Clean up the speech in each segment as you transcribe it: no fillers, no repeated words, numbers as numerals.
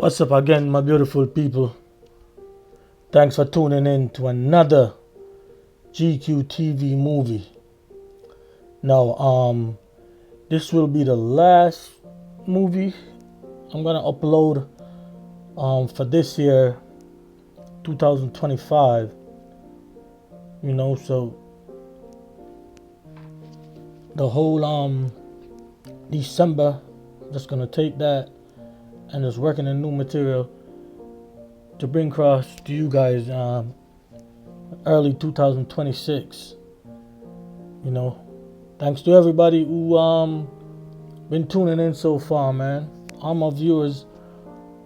What's up again, my beautiful people? Thanks for tuning in to another GQ TV movie. Now, this will be the last movie I'm gonna upload for this year, 2025. So the whole December, just gonna take that and just working on new material to bring across to you guys early 2026. Thanks to everybody who been tuning in so far, man. All my viewers,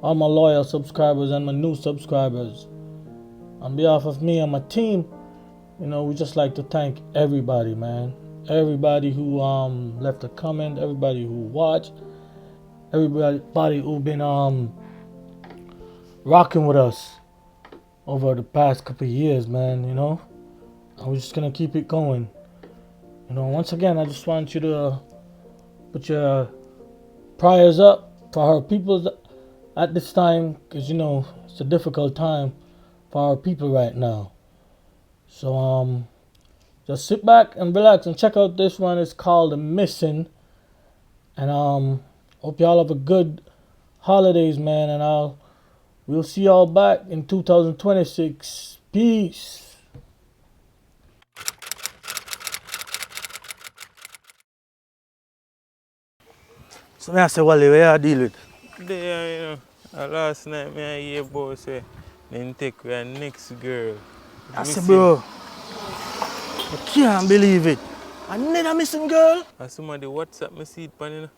all my loyal subscribers, and my new subscribers. On behalf of me and my team, we just like to thank everybody, man. Everybody who left a comment, everybody who watched, everybody who been rocking with us over the past couple of years, man. And we're just gonna keep it going. Once again, I just want you to put your prayers up for our people at this time, because it's a difficult time for our people right now. So just sit back and relax and check out this one. It's called The Missing. And hope y'all have a good holidays, man. And we'll see y'all back in 2026. Peace. So I say, Wally, where you deal with? There, last night I hear about say then take your next girl. I said, bro, I can't believe it. Another missing girl? And somebody WhatsApp me see it, pan,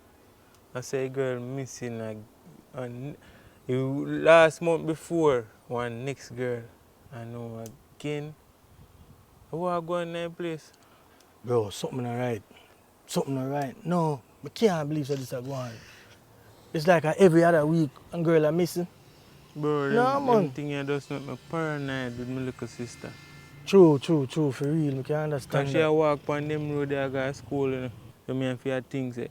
I say girl missing last month before one next girl. I know again. Who are going to that place? Bro, something alright. Something alright. No, I can't believe that this is going. It's like every other week a girl are missing. Bro, them thing just make me paranoid with my little sister. True, for real. I can understand. Because she walk on them road there go to school, So me and fear things say,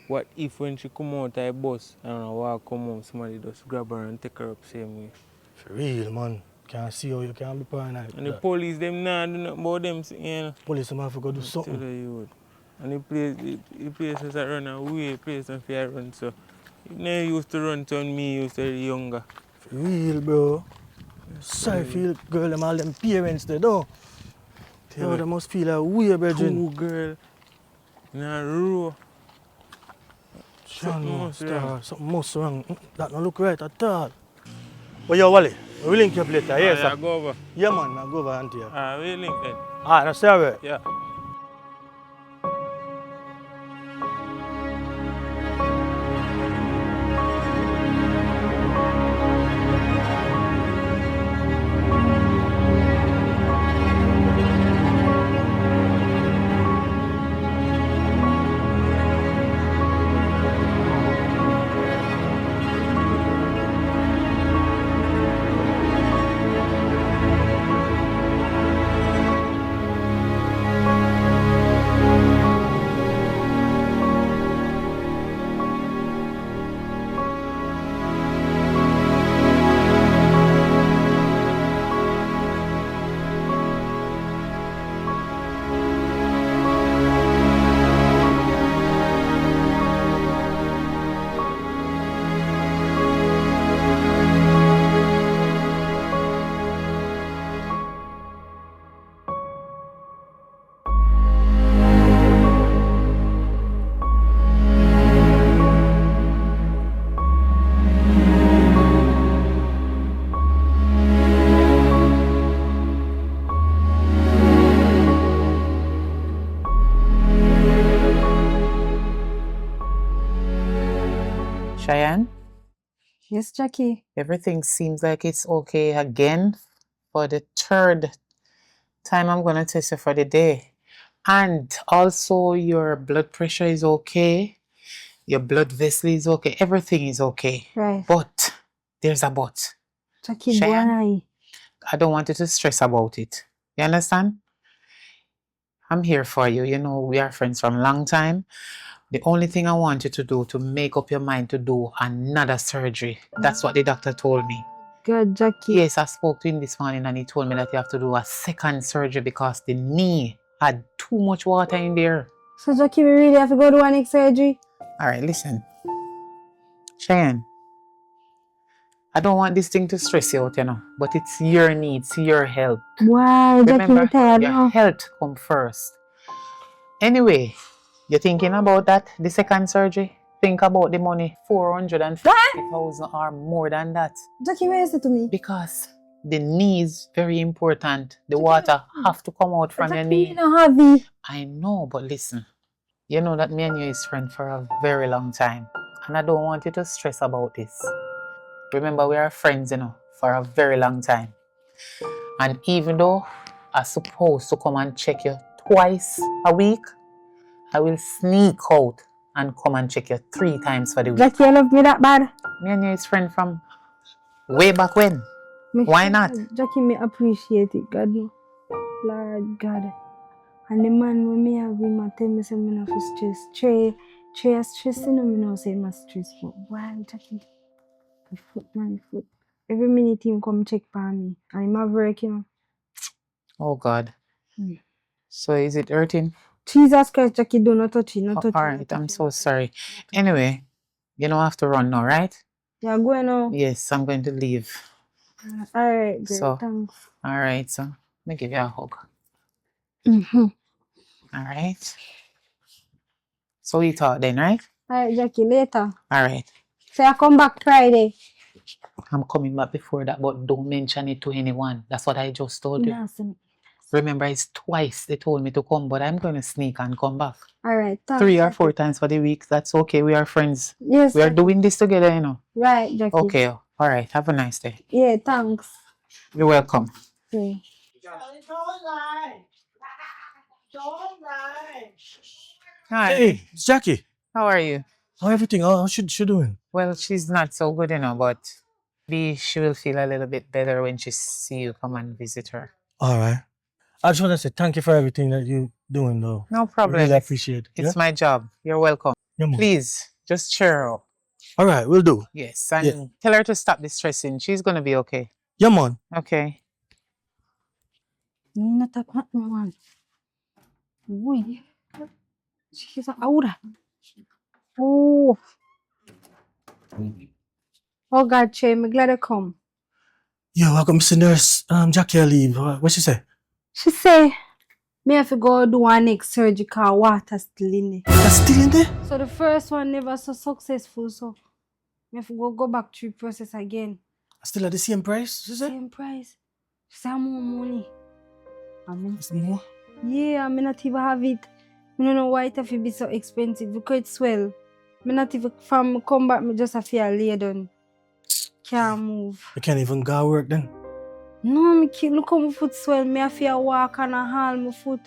what if when she come out of the bus and walk come home, somebody just grab her and take her up same way? For real, man. Can't see how you can be paranoid. And the police, them nah do nothing about them, Police have to go do something. Tell you. And the places that run away, places that fear run, so if they used to run to me, used to be younger. For real, bro. Sorry for you, girl, and all them parents there, though. They must feel a weird, brethren. Two girl in a row. Something must wrong. That don't look right at all. But yo, Wally, we'll link you up later, yes, sir? Yeah, go over. Yeah, man, I'll go over and here. We'll link then. That's it. Yeah. Cheyenne, Yes, Jackie. everything seems like it's okay again for the third time I'm going to test you for the day. And also your blood pressure is okay. Your blood vessel is okay. Everything is okay. Right. But there's a but. Jackie, Cheyenne, why? I don't want you to stress about it. You understand? I'm here for you. We are friends from a long time. The only thing I want you to do to make up your mind to do another surgery. That's what the doctor told me. God, Jackie. Yes, I spoke to him this morning and he told me that you have to do a second surgery because the knee had too much water in there. So, Jackie, we really have to go to one next surgery? All right, listen. Cheyenne, I don't want this thing to stress you out, but it's your needs, your health. Why, Jackie, Remember, me tired your now. health come first. Anyway, you're thinking about that, the second surgery? Think about the money, 450,000 or more than that. Jackie, where is it to me? Because the knee is very important. The water have to come out from your Jackie, knee. me no heavy. I know, but listen. You know that me and you is friends for a very long time. And I don't want you to stress about this. Remember, we are friends, for a very long time. And even though I'm supposed to come and check you twice a week, I will sneak out and come and check you 3 times for the week. Jackie, you love me that bad? Me and you is friends from way back when. Why not? Jackie, me appreciate it, God. No. Lord God. And the man when me have him, I tell me say me no for stress. Traye is stressing, me no say my stress. But why, Jackie? My foot, man, foot. Every minute him come check for me. And him have work, Oh God. Mm. So is it hurting? Jesus Christ, Jackie, do not touch it, not touch it. Alright, I'm so sorry. Anyway, you don't have to run now, right? Yeah, go now. Yes, I'm going to leave. Alright, great, So, thanks. alright, so let me give you a hug. Mm-hmm. Alright. So we talk then, right? Alright, Jackie, later. Alright. So I come back Friday. I'm coming back before that, but don't mention it to anyone. That's what I just told you. Awesome. Remember, it's twice they told me to come, but I'm going to sneak and come back. Alright, thanks. 3 or 4 times for the week. That's okay. We are friends. Yes. We are doing this together, Right, Jackie. Okay. Alright. Have a nice day. Yeah, thanks. You're welcome. Okay. Hi. Hey, it's Jackie. How are you? How everything? How she doing? Well, she's not so good, but maybe she will feel a little bit better when she see you come and visit her. All right. I just want to say thank you for everything that you're doing, though. No problem. Really appreciate it. It's my job. You're welcome. Yeah, man. Please, just cheer her up. All right, we'll do. Yes, and tell her to stop distressing. She's going to be okay. Yeah, man. Okay. Not a one. Uy. She's ahora. Oh. Oh God, Che, I'm glad I come. Yeah, welcome, Mr. Nurse. Jackie, I leave. What she say? She say, me have to go do one next surgical water still in there. That's still in there? So the first one never so successful, so me have to go back to the process again. Still at the same price, she say? Same price. She say more money. It's more? Yeah, I not even have it. I don't know why it have to be so expensive because it's swell. I not even from come back, I just have to lay down. Can't move. You can't even go work then? No, me can't look how my foot swell. Me have to walk and a haul my foot.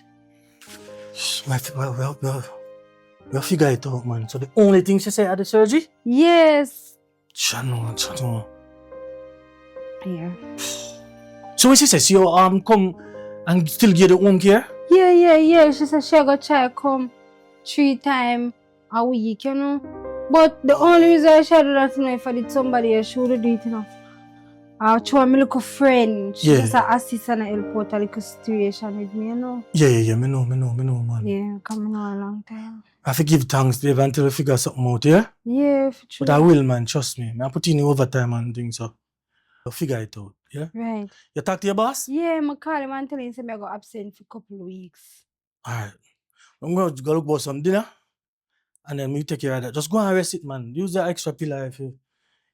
We'll figure it out, man. So the only thing she say at the surgery? Yes. Chano. Yeah. So what she say? She come and still get the home care? Yeah. She said she go try come 3 times a week, But the only reason she do that, if I did somebody else, she would do it, I'll try my little friend. She just assist and help out a little situation with me, Yeah, me know, man. Yeah, coming on a long time. I have to give thanks, babe, until we figure something out, yeah? Yeah, for sure. But I will, man, trust me. I put in overtime and things, so I'll figure it out, yeah? Right. You talk to your boss? Yeah, I call him and tell him I go absent for a couple of weeks. Alright. I'm going to go look for some dinner, and then we take care of that. Just go and rest it, man. Use that extra pillar if you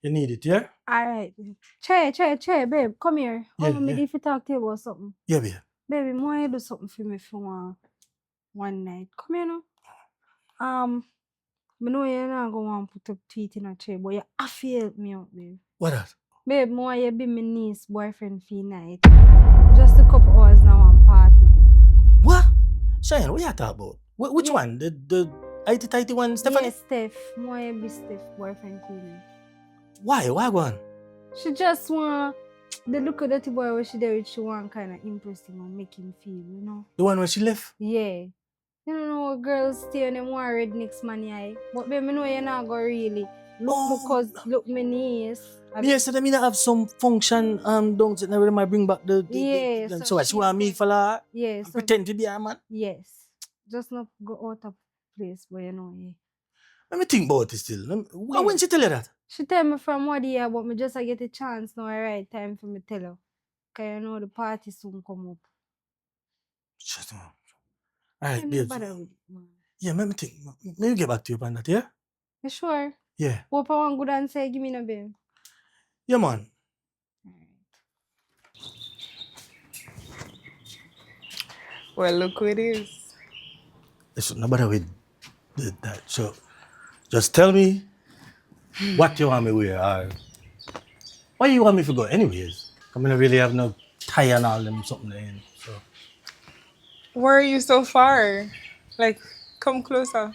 need it, yeah? Alright. Che, babe, come here. Yeah, Me if you talk to you about something. Yeah, babe. Baby, I do something for me for one night. Come here now. I know you're not going to put up teeth in a chair, but you have to help me out, babe. What that? Babe, you be my niece boyfriend for night. Just a couple hours now on party. What? Cheyenne, what you talking about? Which one? The IT one, Stephanie? Yes, Steph. You be Steph boyfriend for me. Why? Why one? She just want the look of that boy where she there with, she want kind of impress him and make him feel, The one where she left? Yeah. You know, girls stay on them worried next man eye. But baby, know you're not go really. Look because look my niece. Yes, I mean I have some function don't sit there might bring back the Yeah, so I want me for that. Yeah, so Pretend to be a man. yes. Just not go out of place, but you know, yeah. Let me think about it still. When she tell you that? She tell me from what year, but me just I get a chance now, right time for me tell her. Cause you know the party soon come up. Shut up. Alright, I'm babes. not bother with it, man. Yeah, let me think. Maybe get back to you on that, yeah? You sure? Yeah. Hope I want good answer, give me no babe. Yeah, man. Well, look who it is. Listen, no matter with that. So, just tell me what you want me to wear or why you want me to go anyways. I mean, I really have no tie and all them something there. So, Where are you so far? Like, come closer.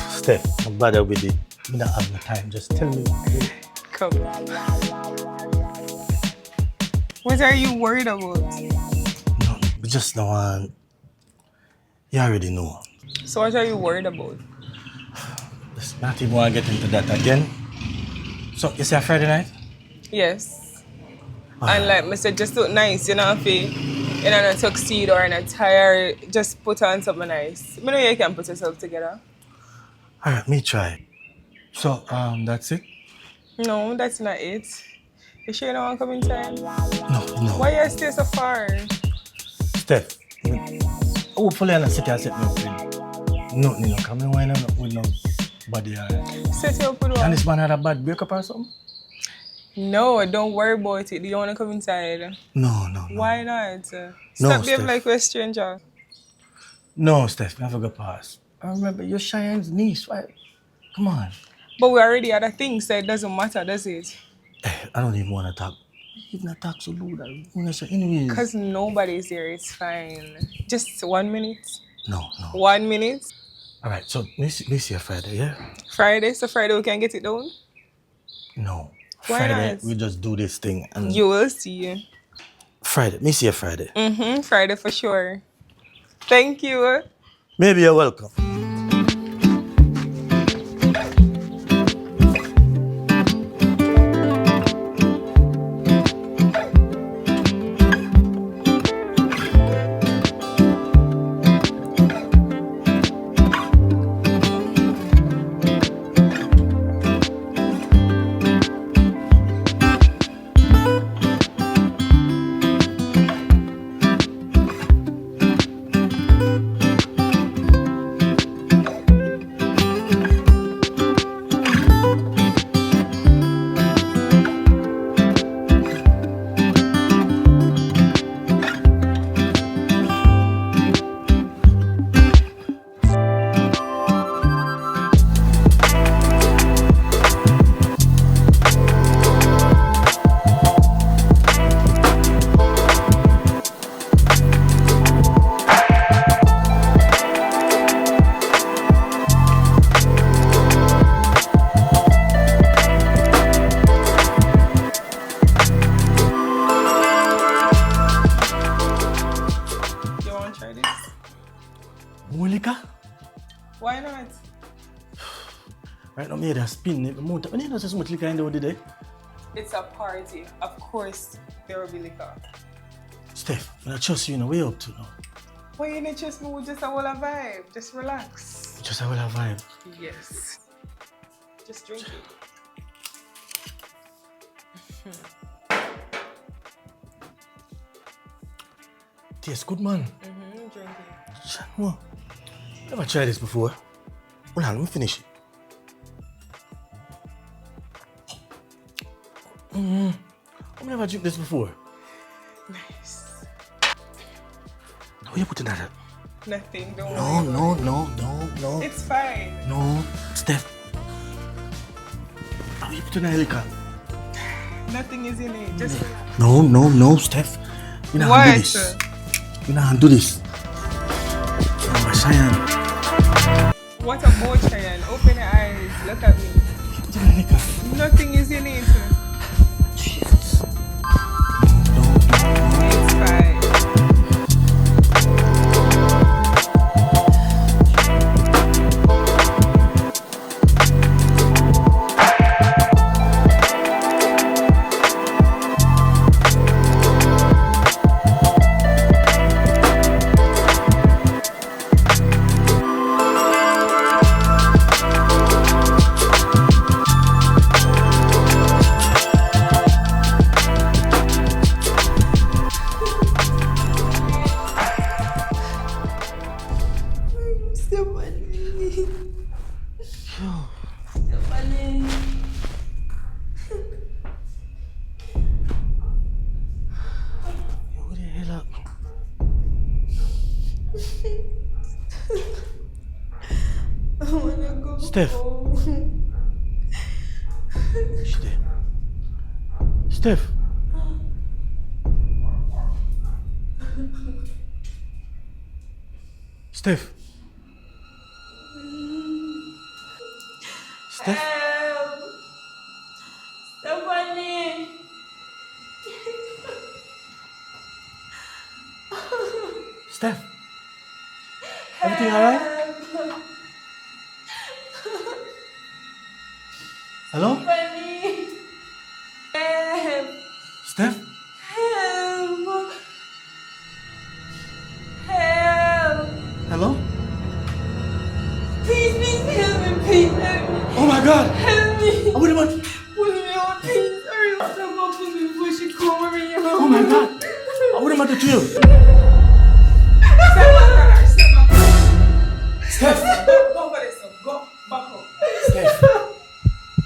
Steph, no bother with it. I don't have no time. Just tell me. Come. What are you worried about? No, we just don't want. You already know. So what are you worried about? Let's not even want to get into that again. So, you say a Friday night? Yes. And like I said, just look nice. You know, if you in a tuxedo or in a attire, just put on something nice. I know you can put yourself together. All right, me try. So, that's it? No, that's not it. You sure you don't want to come inside? No. Why you stay so far? Steph, hopefully I'm not sitting and set me up with nothing, you know, come wine up with nobody. Set you up with And what? this man had a bad breakup or something? No, don't worry about it. Do you want to come inside? No. Why not? No, Stop being Steph. like a stranger. No, Steph, never go past. I remember you're Cheyenne's niece, right? Come on. But we already had a thing, so it doesn't matter, does it? I don't even want to talk. Even not talk so loud. I want to say anyways. Because nobody's here, it's fine. Just 1 minute. No. 1 minute. All right, so we see a Friday, yeah? Friday, so Friday we can get it done? No. Why Friday, not? we just do this thing. And You will see. Friday, me see a Friday. Friday for sure. Thank you. Maybe you're welcome. Mulika? Why not? Right now, me had a spin. I need to so much liquor in there today. It's a party. Of course, there will be liquor. Steph, I trust you, way up to now. Why you didn't trust me with just a whole vibe? Just relax. Just a little vibe. Yes. Just drink it. Tastes good, man. Drink it. Well, never tried this before. Hold on, let me finish it. I've never drink this before. Nice. How you putting that up? Nothing. Don't No, worry. no. It's fine. No, Steph. How you putting that liquor? Nothing is in it. Just relax. No, Steph. You know how to do What? this. You know how to do this. Oh, my Cheyenne. What about Cheyenne? Open your eyes. Look at me. You putting that liquor. Nothing is in it. Jesus. No. It's fine. Steph. She there. Steph. Steph. Steph. Stephanie. Steph. Everything alright? Hello? Stephanie. Help. Steph? Help. Help. Hello? Please help me, please help me. Oh my God! Help me. What about? Put me on, please. Hurry up, someone put me before she come here. Oh my God! What am I to you? Steph! Go for this, go back up. Steph!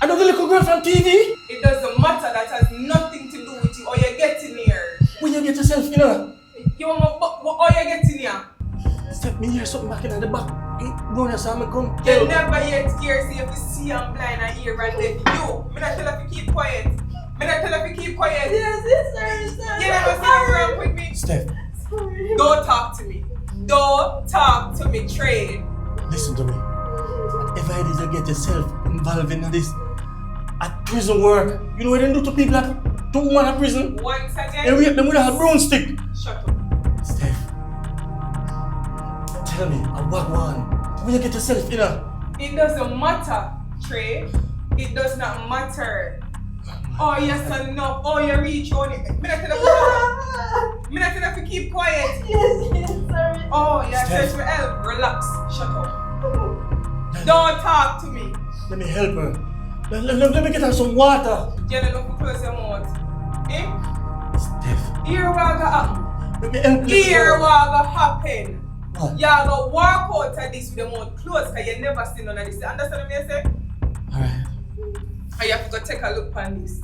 I know the little girl from TV. It doesn't matter, that has nothing to do with you or you're getting here. When you get yourself, you know. You want or you're getting here? Steph, me hear something back in the back. Go now, so I'm come. You never yet hear, see if you see I'm blind and hear and deaf. You, me not tell if you keep quiet. Me not tell if you keep quiet. Yes, sir. You never see me wrong with me. Steph. Sorry. Don't talk to me. Don't talk to me, Traye. Listen to me. If I did get yourself involved in this at prison work, you know what they do to people that don't want a prison? Once again. They rape them with a broomstick. Shut up. Steph, tell me, I walk one. When you get yourself in a... It doesn't matter, Traye. It does not matter. Oh, yes or no. Oh, you reach on it. Me not tell if you keep quiet. Yes, sorry. Oh, yeah, Steph. search for help. Relax. Shut up. Don't talk to me. Let me help her. Let me get her some water. You don't know to close your mouth. Eh? Steph, Here what go happen. let me help you. Here what go happen. What? Y'all go walk out of this with your mouth closed because you never seen none of this. Understand what I say? Alright. And you have to go take a look on this.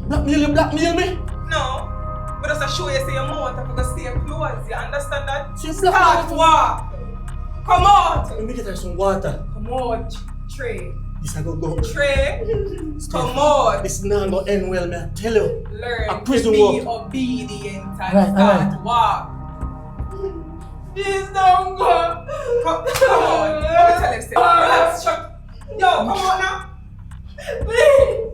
Blackmail me? No. But just to show you say your mouth have to go stay closed. You understand that? So you Start blackmail me? walk. Come out. Let me get her some water. Come out, Traye. This I go. Traye. Steph, Come out. this not gonna end well, man. I tell you. Learn A to prison be walk. obedient and Alright, start walk. Please don't go. Come on. Let me tell you, relax, shut. Yo, come on now. Please.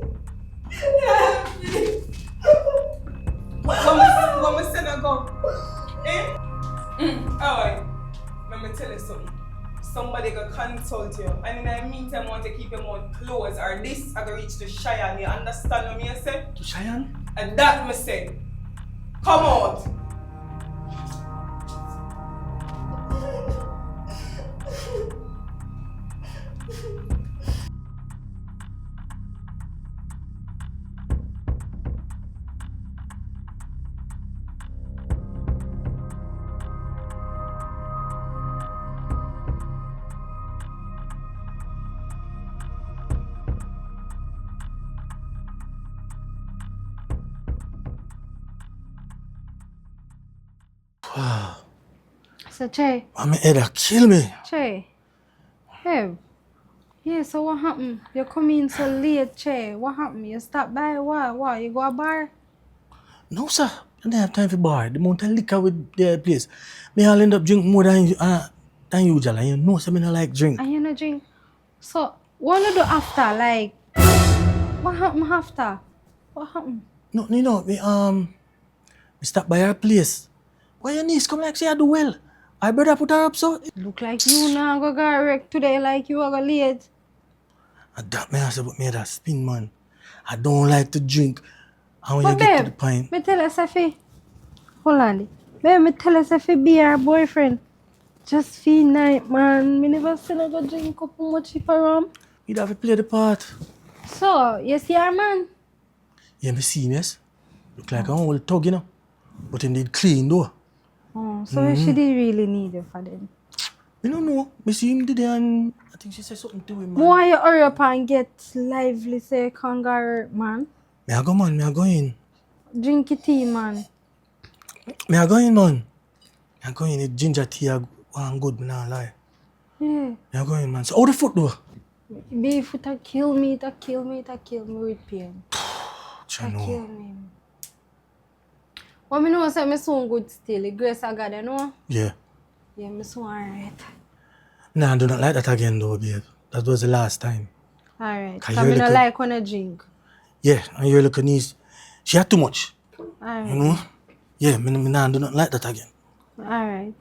Help me. When we send a gun. Eh? Alright. Let me tell you something. Somebody go consult you. And in the meantime, I want to keep your mouth closed. Or this, I go reach to Cheyenne. You understand what me I say? To Cheyenne? And that me say. Come out. Wow. So, Traye, My head kill me. Traye. Hey. Yeah, so what happened? You come in so late, Traye. What happened? You stop by? What? You go a bar? No, sir. I don't have time for bar. The amount of liquor with the place. Me I'll end up drinking more than usual. And you know, so I don't like drink. And you no drink. So, what you do after? Like, what happened after? What happened? No, you know, me stop by her place. Why your niece come like say I do well? I better put her up so. Look like you now go get wrecked today like you are go late. And that me I say, but me that spin, man. I don't like to drink. And when But you get to babe, the point, me tell us if hold on. Babe, me tell us if be our boyfriend. Just feel night, man. Me never seen her go drink up much for rum. you'd have to play the part. So, you see her man? Yeah, me seen, yes. Look like an old thug, you know. But indeed clean, though. Oh, so she did really need you for them. I don't know. Me see him today and I think she said something to him, man. Why you hurry up and get lively so you can't get hurt, man? Me I go, man. Me I go in. Drink your tea, man. Me I go in, man. Me I go in. The ginger tea I one good, me not lie. Yeah. Me I go in, man. So how the foot, though? Beef, it kill me, it kill me with pain. I It know. kill me. But I know say me soon good still. The grace of God, you know? Yeah. Yeah, me soon alright. Nah, I do not like that again though, babe. That was the last time. Alright. 'Cause Because you're I don't looking- like when I drink. Yeah, and your little niece, she had too much. Alright. You know? Yeah, me nah, do not like that again. Alright.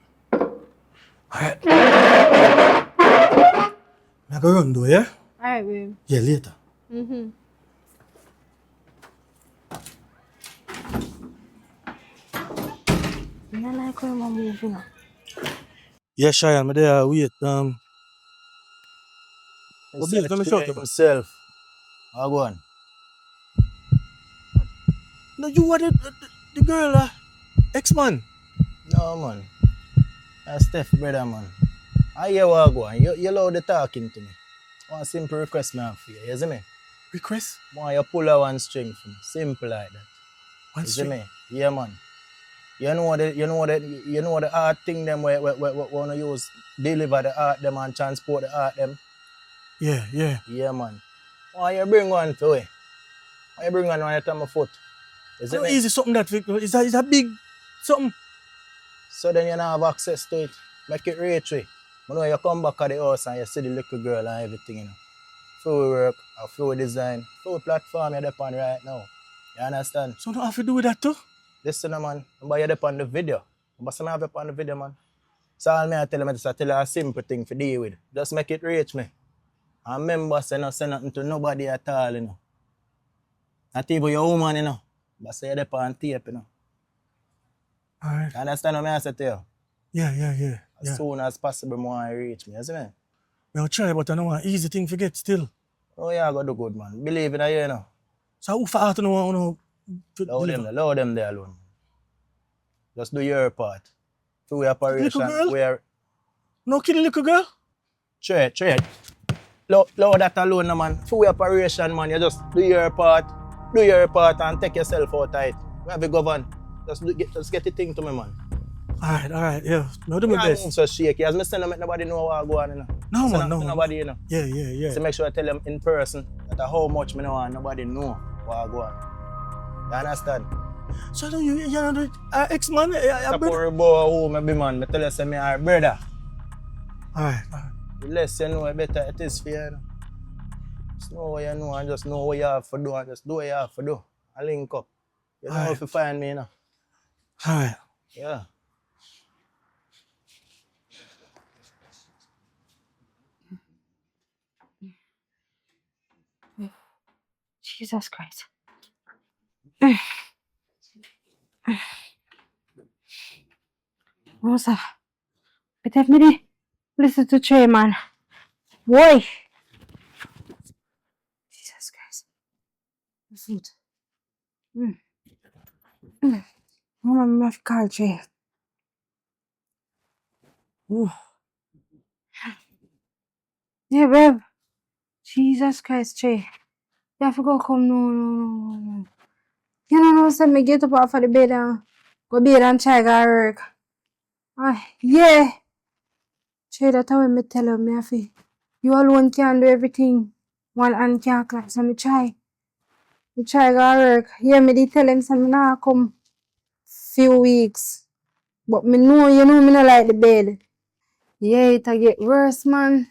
Alright. I go run though, yeah? Alright, babe. Yeah, later. Mm-hmm. I don't like when I move, you know. Yeah, Cheyenne, I'm there, wait. Well, babe, let me show you. Himself. How go on? No, you are the girl, ex-man. No, man. That's Steph, brother, man. I hear what go on. You love the talking to me. One simple request me have for you. You see me? Request? Man, you pull out one string for me. Simple like that. One You string. see me? Yeah, man. You know the art thing them where wanna use deliver the art them and transport the art them. Yeah. Yeah, man. Why you bring one to it? Why you bring one right on my foot? Is it No, me? easy something that is that big something. So then you don't have access to it. Make it reach you. But when you come back at the house and you see the little girl and everything, you know. Full work, or full design, full platform you're on right now. You understand? So don't have to do with that too. Listen, man. But you're on the video. But some have on the video, man. So all me I tell them is I tell you a simple thing to deal with. Just make it reach me. And remember, say nothing to nobody at all, you know. Not even your woman, you know. But say you're on tape, you know. Alright. You understand what I say to you? Yeah. As soon as possible, more you reach me, isn't it? I'll try, but I know an easy thing to get still. Oh, yeah, I got do good, man. Believe in you, you know. So who for out to know Load them there alone. Just do your part. Through operation, girl? we are No kidding, little girl? Traye. Load that alone, no, man. Through operation, man, you just do your part and take yourself out of it. We have a govern. Just get the thing to me, man. Alright, yeah. No, do my You best. move so shaky. As me say, no make nobody know what go on, you know. No, So man, no. nobody, you know. Yeah. So make sure I tell them in person that how much me know and nobody know what go on. You understand? So you know the ex-man, Stop brother? worry about who me be, man. Me tell you, say me our brother. Alright. The less you know, the better it is for you, you know. Just know what you know and just know what you have to do and just do what you have to do. I link up. You know if you find me, you know. Alright. Yeah. Jesus Christ. What's up? But have me listen to Traye, man. Boy. Jesus Christ. The food. Mama, me have to call Traye. Ooh. Yeah, babe. Jesus Christ, Traye. You have to go come. No. You know, say me get up off of the bed and go bed and try to work. Yeah. Traye, that's how me tell you, me have to. You alone can't do everything. One hand can't clap, so me try. Me try to work. Yeah, me did tell him say me nah come few weeks. But me know, you know, me not like the bed. Yeah, it'll get worse, man.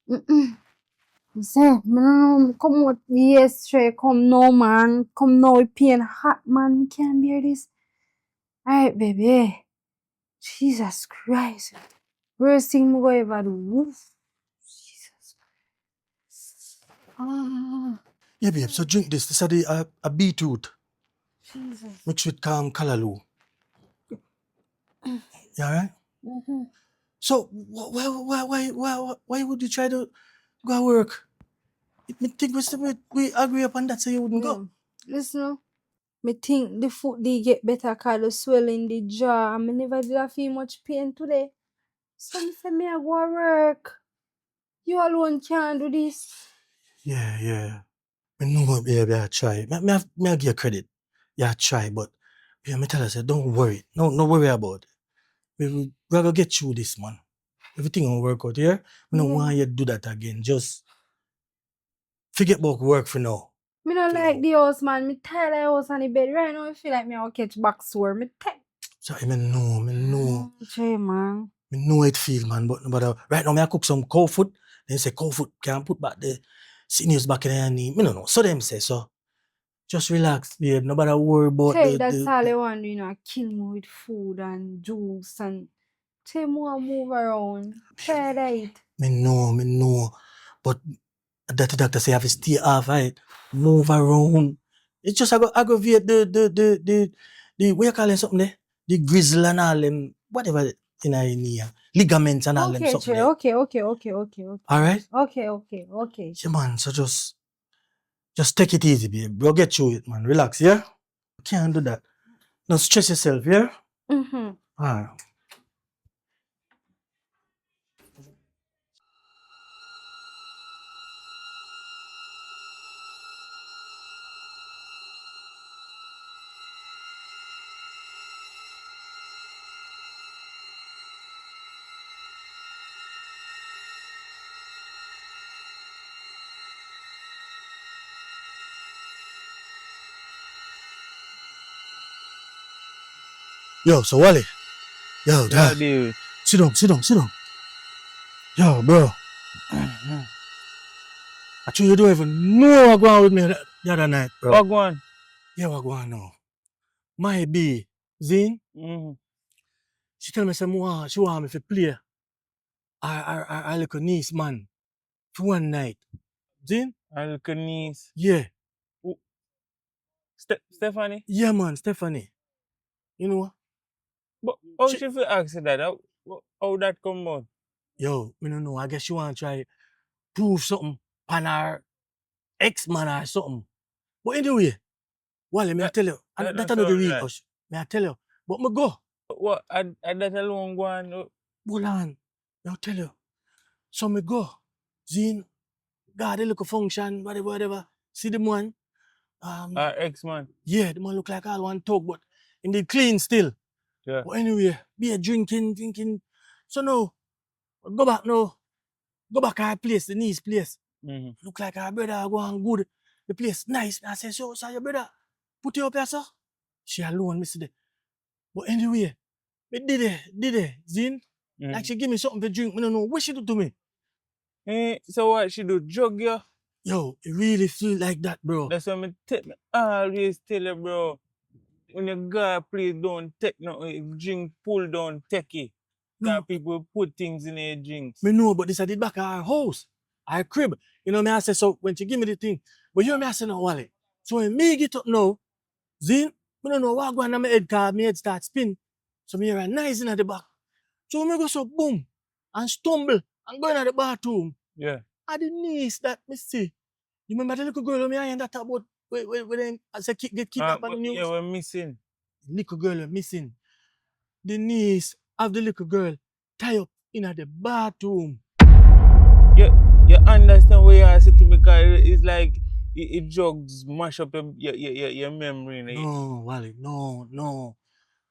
Me say, me no know, come out yesterday, come now, man. Come now, with pain hot, man. Can't bear this. Alright, baby. Jesus Christ. Worst thing me go ever do. Woof. Jesus Christ. Yeah, babe, so drink this. This is a beetroot. Jesus. Mixed with callaloo. You alright? Mm-hmm. So why would you try to go work? Me think we agree upon that so you wouldn't go. Listen, me think the foot they get better cause the swelling the jaw and me never did I feel much pain today. So me say me I go work. You alone can't do this. Yeah. I know, baby, I try. Me I give you credit. Yeah, I try, but yeah, me tell her, say, don't worry. No worry about it. We're gonna get through this, man. Everything will work out, yeah? We don't want you to do that again. Just Forget about work for now. Me don't like the house, man. Me tired of the house on the bed. Right now, I feel like me I'll catch back sore. Me tired. Sorry, me know. Traye, man. Me know it feel, man, but right now me I cook some cow food. Then say cow food can't put back the sinews back in your knee. Me no know. So them say so. Just relax, babe. Nobody worry about Traye, that's all I want, you know, kill me with food and juice and Traye, more move around. Tired of it. Me know. But that the doctor say I have to stay off, right? Move around. It's just aggravate the what you call it something there? The grizzle and all them, whatever in our knee. Ligaments and all them Okay, something Traye, there. okay. Alright? Okay. Yeah, man, so just take it easy, babe. We'll get through it, man. Relax, yeah? Can't do that. Don't stress yourself, yeah? Mm-hmm. Alright. Yo, so Wally. Yo, Yeah, dad. dude. Sit down. Yo, bro. Actually, you don't even know what going on with me the other night, bro. What one? Yeah, what going on now? My B, Zine, she tell me she want me to play our little niece, man, for one night. Zine? Our little niece. Yeah. Stephanie? Yeah, man, Stephanie. You know? But how she feel ask that? How that come out? Yo, me don't know. I guess she want to try prove something on her ex-man or something. But anyway, Wally, me I tell you, and that's another real hush. Me I tell you. But me go. What? I that alone go on. Hold on. I'll tell you. So me go. Zine, got a little function, whatever. See the man. Our ex-man. Yeah, the man look like all one talk, but in the clean still. Yeah. But anyway, be a drinking. So no, go back now. Go back our place, the niece place. Look like our brother go on good. The place nice. I say, so your brother, put you up here, sir. She alone, me see there. But anyway, me did it, Zine. Like she give me something to drink, me don't know what she do to me. So what she do? Drug you? Yo, it really feel like that, bro. That's what me always tell you, bro. When you go, please don't take no drink, pull down, take it. Because people put things in their drinks. Me know, but this I did back at our house, our crib. You know me I say, so when she give me the thing, but you know me I say no wallet. So when me get up now, Zine, me don't know what going on my head, cause my head start spin. So me hear a noise in the back. So me go so boom, and stumble, and go in the bathroom. Yeah. And the niece that me see. You remember the little girl me I that about when I say get kidnapped on the news? Yeah, we're missing. Little girl missing. The niece of the little girl tie up in the bathroom. You understand what you are saying to me, because it's like it drugs mash up your memory. No, Wally, no.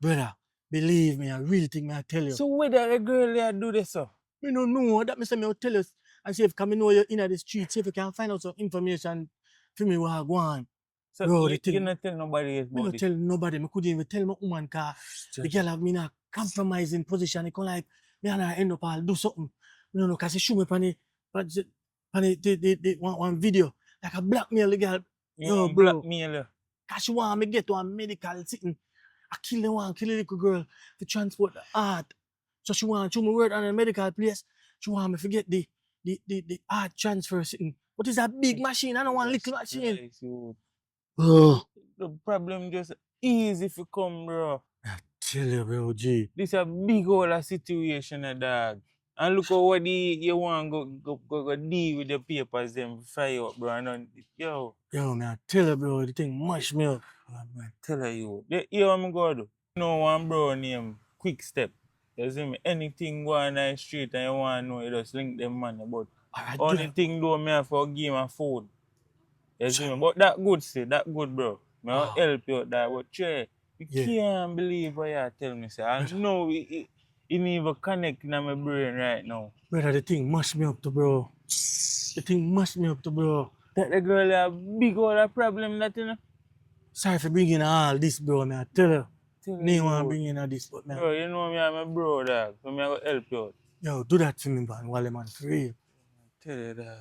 Brother, believe me, I really think me I tell you. So whether a girl there do this, sir? Me no know. That me say me will tell you and see if come know you're in the street, see if you can find out some information for me what I go on. So bro, you not tell nobody else me about not this? tell nobody. Me couldn't even tell my woman car. The girl have me in a compromising position. It come like me and her end up I'll do something. You know, cause she show me on the one video. Like a blackmail the girl. You blackmail her? Cause she want me get to a medical sitting. I kill the little girl to transport the heart. So she want to me work on a medical place. She want me to get the heart transfer sitting. But it's a big machine. I don't want a little machine. The problem just easy if you come, bro. I tell you, bro, G. This a big old situation, dog. And look how what you want go deal with the papers them fire up, bro. And yo, man, I tell you, bro, the thing mash me up. I tell you, you what I'm going to do? You know one bro named Quick Step. You see me? Anything go on the street and you want to know, you just link them money. But only thing do me have to give my phone. You see me? But that good, that good, bro. I'll help you out there. But Traye, you can't believe what you tell me, sir. I know it even connect in my brain right now. Brother, the thing mash me up, bro. The thing mash me up, bro. That the girl have big old a problem that you know. Sorry for bringing all this, bro, man. I tell you. Tell Me you, want to bring in all this, but man. bro, you know me and my bro, dog. So me I go help you out. Yo, do that for me, man, while man, for real. Tell you that.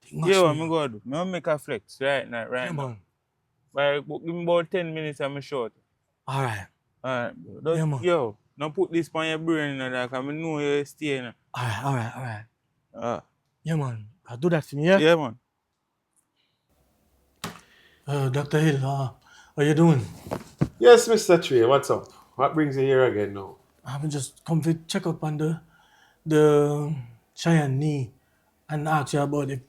Think Yeah, much what me, me go do? Me want make a flex right now, right Yeah, now. man. But give me about 10 minutes and me short. All right. Alright, bro. Yeah, man. Yo, don't put this on your brain, you know, that, cause I know you stay, you know. All right. Ah. Yeah, man. I'll do that for me, yeah? Yeah, man. Dr. Hill, how you doing? Yes, Mr. Traye, what's up? What brings you here again now? I'm just come to check up on the Cheyenne knee and ask you about the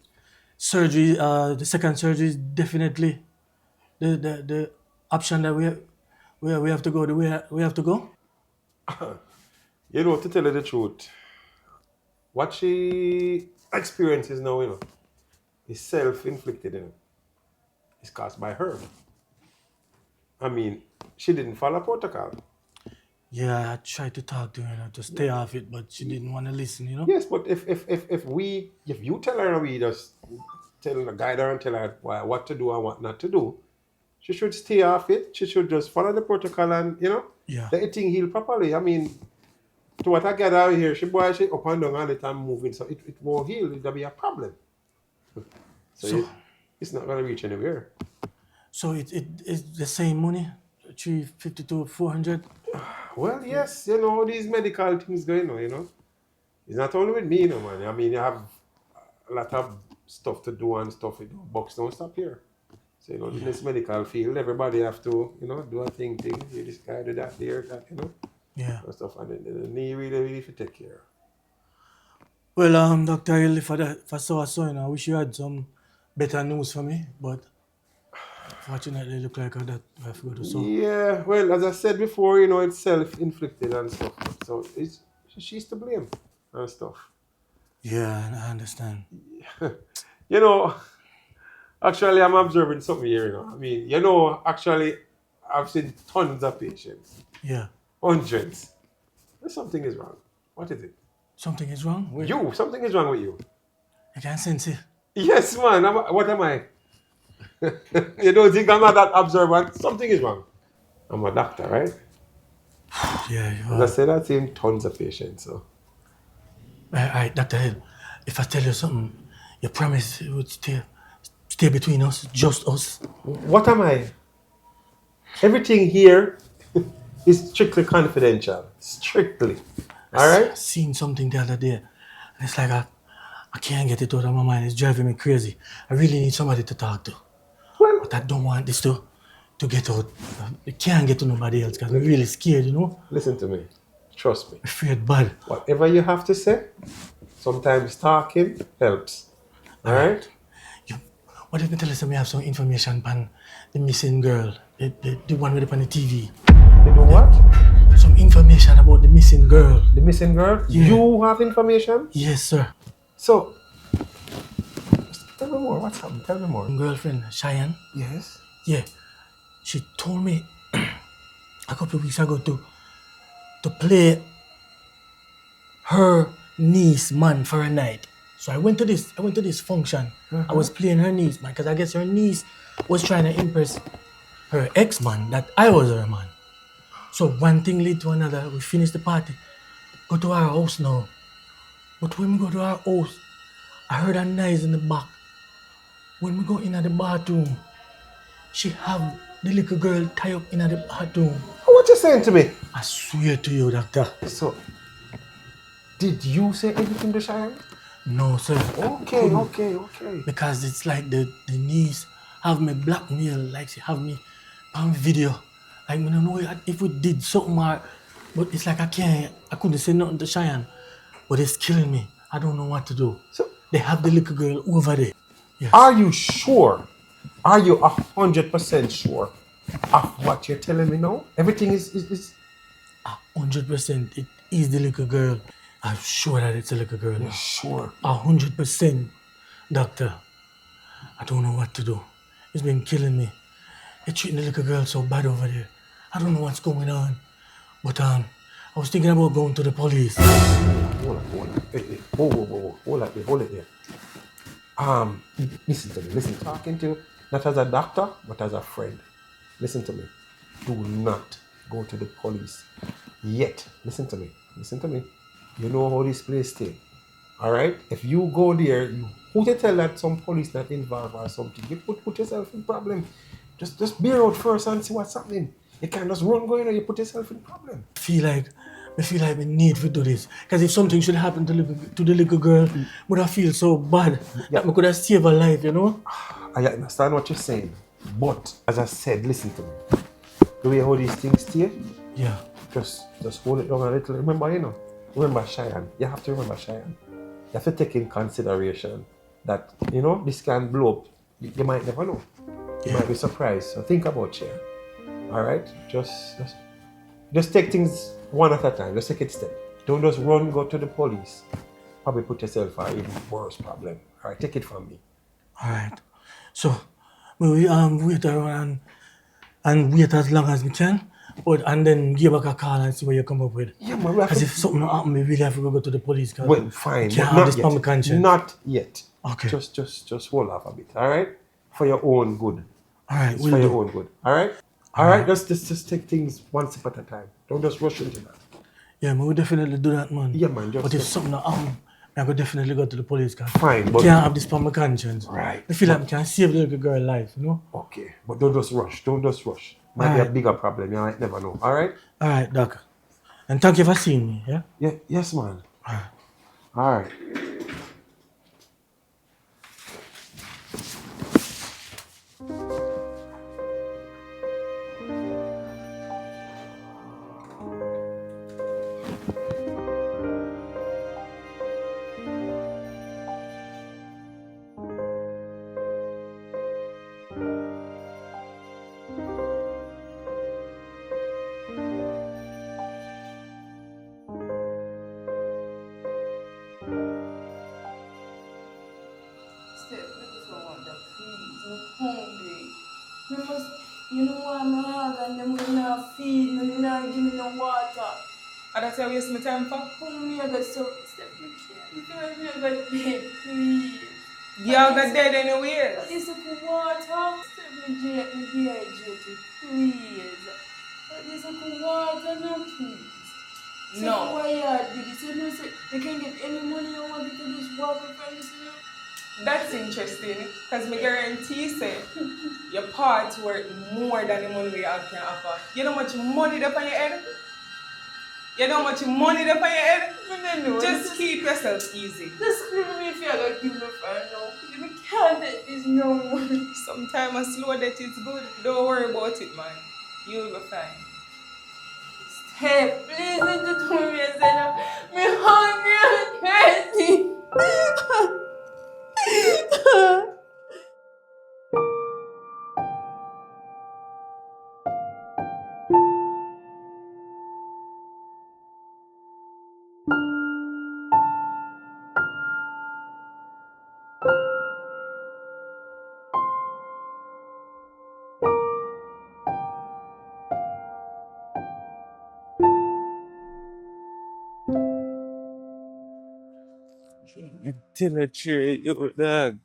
surgery. The second surgery is definitely the option that we have to go. The way we have to go. You know, to tell you the truth, what she experiences now, you know, is self-inflicted, you know. It's caused by her. I mean, she didn't follow protocol. Yeah, I tried to talk to her, to stay off it, but she didn't want to listen, you know. Yes, but if you tell her, we just guide her and tell her what to do and what not to do, she should stay off it. She should just follow the protocol and, you know, Yeah. let it thing heal properly. I mean, to what I get out here, she up and down all the time moving, so it won't heal. It'll be a problem. So it's not gonna reach anywhere. So it's the same money, 350 to 400. Well, yes, you know, these medical things going on, you know. It's not only with me, you know, man. I mean, you have a lot of stuff to do and stuff. You know, bucks don't stop here. So, you know, in this medical field, everybody have to, you know, do a thing. You this guy do that, there, that, you know. Yeah. And stuff. And then the knee really to take care. Well, Dr. Hill, if I saw you know, I wish you had some better news for me, but fortunately, it look like that I have to go to so. Yeah, well, as I said before, you know, it's self-inflicted and stuff. So she's to blame and stuff. Yeah, I understand. You know, actually, I'm observing something here, you know. I mean, you know, actually, I've seen tons of patients. Yeah. Hundreds. Something is wrong. What is it? Something is wrong? Something is wrong with you. I can sense it. Yes, man. What am I? You don't think I'm not that observant? Something is wrong. I'm a doctor, right? Yeah, you As are. I said, I've seen tons of patients, so. All right, Dr. Hill, if I tell you something, you promise it would stay between us, just us. What am I? Everything here is strictly confidential. Strictly. All right? I seen something the other day, and it's like I can't get it out of my mind. It's driving me crazy. I really need somebody to talk to. Well, But I don't want this to get out. It can't get to nobody else because I'm really scared, you know? listen to me. Trust me. I feared bad. Whatever you have to say, sometimes talking helps. All right? What if I tell you we have some information on the missing girl, the one with it on the TV? You do what? Some information about the missing girl. The missing girl? Yeah. You have information? Yes, sir. So, tell me more. What's happened? Tell me more. Girlfriend, Cheyenne. Yes? Yeah. She told me a couple of weeks ago to play her niece man for a night. So I went to this function. I was playing her niece man because I guess her niece was trying to impress her ex-man that I was her man. So one thing led to another. We finished the party. Go to our house now. But when we go to our house, I heard a noise in the back. When we go in the bathroom, she have the little girl tied up in the bathroom. What you saying to me? I swear to you, doctor. So, did you say anything to Cheyenne? No, sir. Okay. Because it's like the niece have me blackmail, like she have me on video. Like, I don't know if we did something, but it's like I couldn't say nothing to Cheyenne. But it's killing me. I don't know what to do. So, they have the little girl over there. Yes. are you sure? Are you 100% sure of what you're telling me now? Everything is 100% it is the little girl. I'm sure that it's a little girl. You're sure? 100%, doctor. I don't know what to do. It's been killing me. They're treating the little girl so bad over there. I don't know what's going on. But I was thinking about going to the police. Hold on. Hey, whoa. Hold it there. Listen to me. Listen, talking to you, not as a doctor, but as a friend. Listen to me. Do not go to the police yet. Listen to me. Listen to me. You know how this place stay. All right? If you go there, who to tell that some police not involved or something, you put yourself in problem. Just bear out first and see what's happening. You can't just run going or you put yourself in problem. I feel like we need to do this. Because if something should happen to the little girl, would I feel so bad that we could have saved her life, you know? I understand what you're saying. But as I said, listen to me. The way how these things stay, Yeah. just hold it down a little. Remember Cheyenne. You have to remember Cheyenne. You have to take in consideration that, this can blow up. You might never know. You might be surprised. So think about Cheyenne. All right? Just take things one at a time. Just take it step. Don't just run, go to the police. Probably put yourself in an even worse problem. All right? Take it from me. All right. So, we wait around and wait as long as we can, and then give back a call and see what you come up with. Yeah, man. Because if something happen, we really have to go to the police. Well, fine. Can't But have this on my conscience. Not yet. Okay. Just hold off a bit. All right? For your own good. All right. It's for your own good. All right? All right? Just take things one step at a time. Don't just rush into that. Yeah, man, we definitely do that, man. Yeah, man. But if something happen, I could definitely go to the police. Fine, but but can't have this on my conscience. Right. I feel like I can save the little girl's life, you know? Okay, but don't just rush. Might be a bigger problem. You might never know. All right? All right, Doc. And thank you for seeing me, yeah? Yeah. Yes, man. All right. And that's how I waste my time for? Please. Y'all got dead anyway. It's a water. Please. It's a water, no please. No. Why you do this? You can get any money you want to just walk in front of this. That's interesting, because I guarantee say your parts worth more than the money we all can offer. You know how much money that's on your head? You know how much money that's on your head? Just keep yourself easy. Just scream me if you're going to give me fire now. You can't take this no more. Sometimes a slow death is good. Don't worry about it, man. You'll be fine. Step, please don't do me as I know. I'm hungry and crazy. Tell a Traye, yo, dog.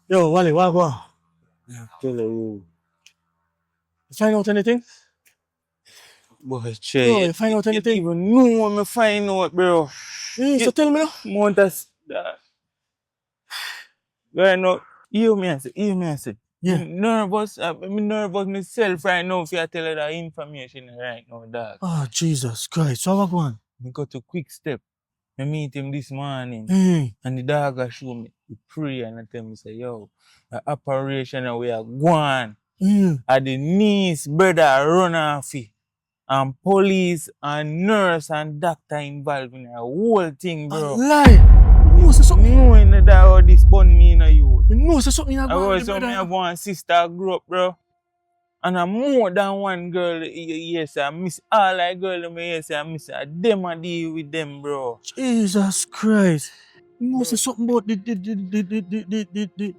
Yo, Wally, what go on? Tell her you. You find out anything? Boy, Traye. Yo, you find out anything? You even know what me find out, bro. So tell me now. Mount us. Right now, hear me I say. Yeah. I'm nervous myself right now if I tell her that information right now, dog. Oh, Jesus Christ. So what go on? I got a quick step. I meet him this morning. And the dog a show me the pray and I tell me, say, yo, the operation and we are going. And the niece brother run off it. And police and nurse and doctor involved in the whole thing, bro. Lie. You know say something. Knowing that all this bun me in a youth. You know say something. I was me have one sister grew up, bro. And I'm more than one girl. Yes, I miss all that girl. Yes, I miss her. Them I deal with them, bro. Jesus Christ. You know say something about the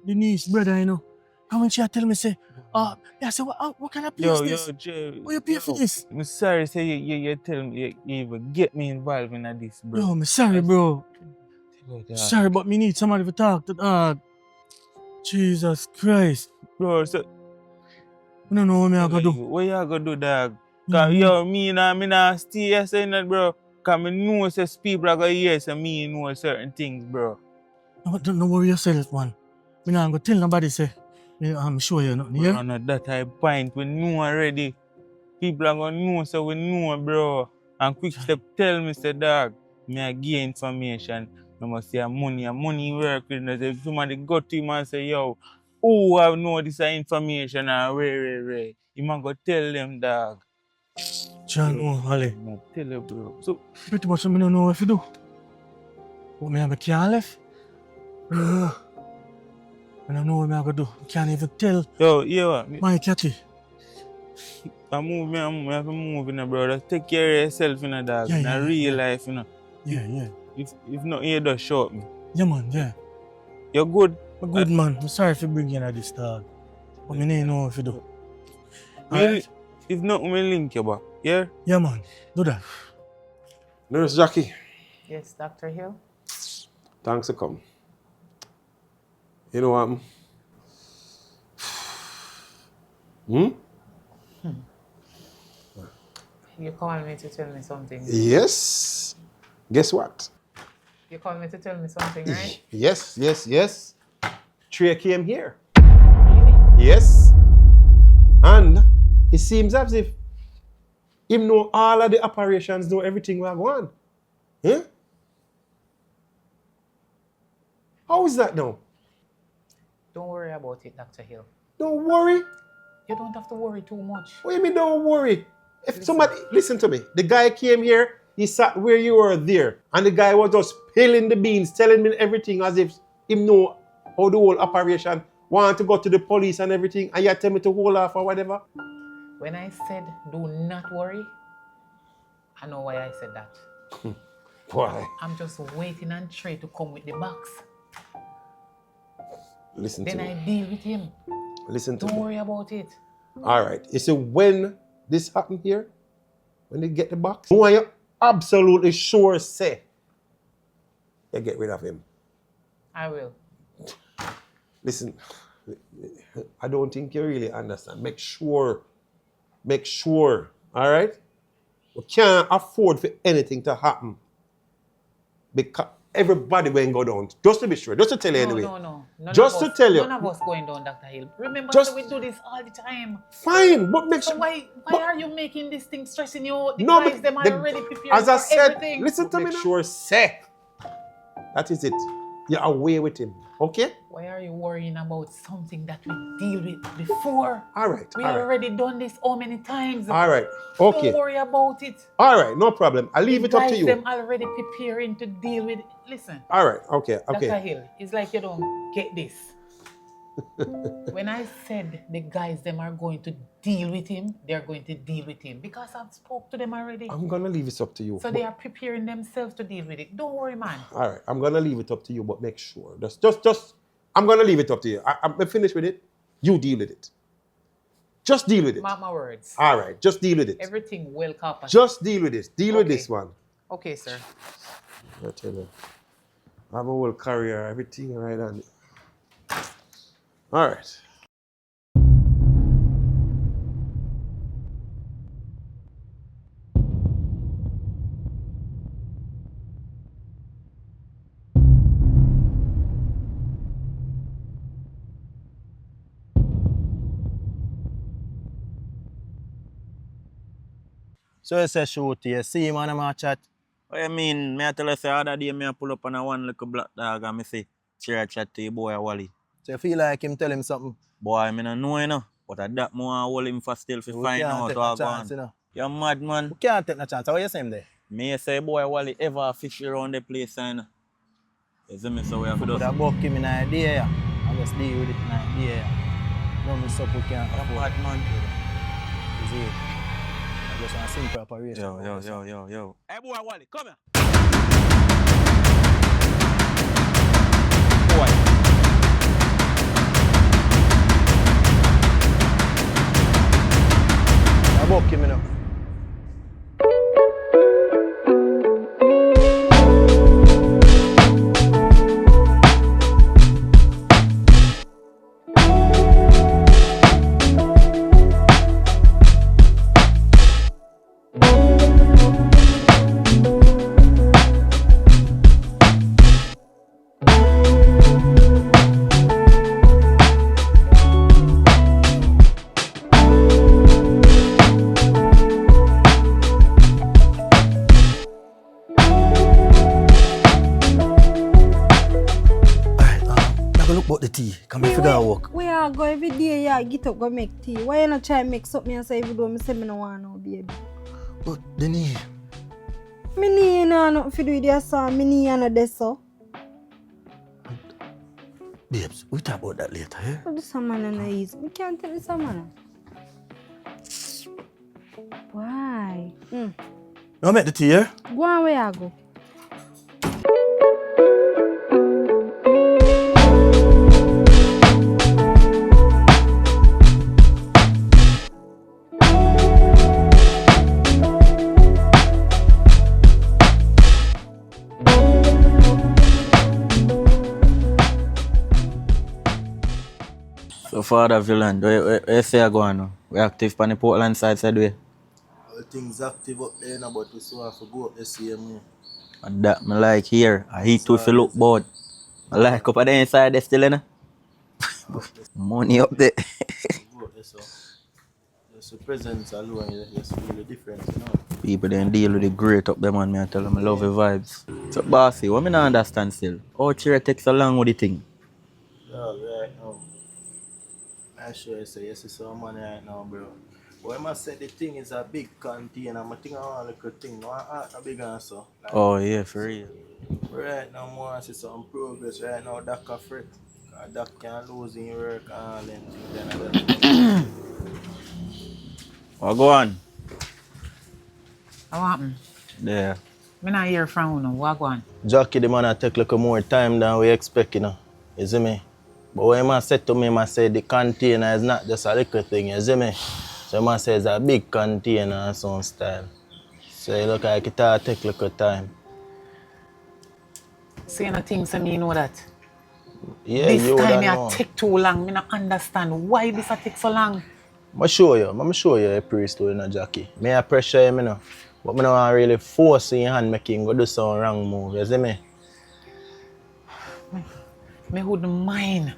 niece brother, you know. And when she tell me say, I say, what kind of place this? Jay, What you pay for this? I'm sorry, say you tell me you even get me involved in this, bro. Yo, I'm sorry, bro. Oh, God. Sorry, but me need somebody to talk to dog. Jesus Christ. Bro, so I don't know what me I gonna do. what you gonna do, dog? Cause Mhm. yo, me nah stay here saying that, bro. Cause me know say people are gonna hear so me know certain things, bro. Don't worry yourself, man. Me not gonna tell nobody say. I'm sure you nothing, yeah? Bro, no, that type point we know already. People are gonna know so we know, bro. And quick step tell me say, dog, me I get information. I must say money work with us. If somebody go to him and say, yo, who I know this information and where. He might go tell them, dog. John, oh, Ali. I tell you, bro. So Pretty much I don't know what to do. But me have a can't left. I don't know. I don't know what I'm gonna do. I can't even tell yo, yeah, my catty. I have to move, bro. Just take care of yourself, dog. Yeah, In yeah, real yeah. life, Yeah. If not, you just short me. Yeah, man, yeah. You're good. I'm good, man. I'm sorry for bringing you this dog. But me don't know what to do. Alright? If not, we link you back. Yeah? Yeah, man. Do that. Nurse Jackie, Yes, Dr. Hill. thanks for coming. You know what? You called me to tell me something. Yes. Guess what? You called me to tell me something, right? Yes. Traye came here. Really? Yes. And it seems as if him know all of the operations, know everything we are going. Huh? How is that now? Don't worry about it, Dr. Hill. Don't worry. You don't have to worry too much. What do you mean don't worry? If somebody, listen to me. The guy came here, he sat where you were there. And the guy was just spilling the beans, telling me everything as if him know how the whole operation, want to go to the police and everything. And you tell me to hold off or whatever. When I said do not worry, I know why I said that. Why? I'm just waiting on Traye to come with the box. Listen Then to I me. deal with him. Listen to Don't me. worry about it. All right. You see, when this happened here, when they get the box, who are you absolutely sure say you get rid of him? I will. Listen, I don't think you really understand. Make sure, all right? We can't afford for anything to happen because everybody will go down. Just to be sure, just to tell you anyway. No. Just to tell you. None of us going down, Dr. Hill. Remember, Just- we do this all the time. Fine, but make So sure. why but- are you making this thing stressing you out? The No, guys, but them are the- already prepared as I for said, everything. listen to me Make now. sure say. That is it. You're away with him, okay? Why are you worrying about something that we deal with before? All right, We all right. already done this how many times? All right, okay. Don't worry about it. All right, no problem. I'll leave it up to Guys, you. them already preparing to deal with it. Listen, All right, okay. Dr. Hill, it's like you don't get this. When I said the guys, them are going to deal with him, they're going to deal with him because I've spoke to them already. I'm gonna leave it up to you. So they are preparing themselves to deal with it. Don't worry, man. All right, I'm gonna leave it up to you, but make sure. Just. I'm gonna leave it up to you. I'm finished with it. You deal with it. Just deal with it. Mark my words. All right, just deal with it. Everything will happen. Just deal with it. Deal with Okay. this one. Okay, sir. I tell you, I have a whole career, everything right on. All right. So you say shoot you see him on my chat. What you mean? Me I tell you say other day me I pull up on a one little black dog and me say, Traye chat to your boy Wally. So you feel like him tell him something. Boy, me no know, you know. But at that more I hold him for still to We find can't out take what no go chance, you on. know. You're mad, man. We can't take no chance. How you say him there? Me say boy Wally ever fish around the place, you know. You see me, so we have to Put do a buck him in an idea, yeah. I just deal with it in an idea, yeah. No, me sup we can't You're afford. mad, man. You see it? I just want a simple operation. Yo. Hey boy Wally, come here. Boy. I buck him, you know. every day you get up go make tea. Why you not try make something and say even though I say I don't want no baby? But the knee. Me knee no nothing to do with your son. Me knee no there so. Babes, we talk about that later, eh? But this man no easy. We can't take this man. Why? You make the tea, eh? Go on where I go. So Father Villain, where say I go on now? We active on the Portland side way. All things active up there now, but we still have to go up the same way. And that me like here. I heat too if you look bored. I like up at the inside there still, you know? Money up there. Go up there, so. Just the presence alone, you just feel the difference, you know? People then deal with the great up there, man. Me I tell them I love the vibes. So bossy, what me not understand still? How Traye takes so long with the thing? Yeah, right now. I sure say yes, it's some money right now, bro. But I must say the thing is a big container. I think I want a little thing. No, a big answer. Like, Oh yeah, for real. right now, I want to see some progress. Right now, Doc a fret. Doc can't lose in work and all them things. What go on? What happened? There. Me not hear from you now. What go on? Jackie, the man, I take a little more time than we expect, you know. You see me? But when I said to me, I said the container is not just a little thing, you see me? So I say it's a big container and some style. So it look like it take a little time. Say nothing, so me know that. Yeah, This you time would know. it take too long. Me not understand why this take so long. I'ma show you a priest to you, Jackie. Me I pressure him, you know. But me don't really force in your hand make him go do some wrong move, you see me? Me wouldn't mind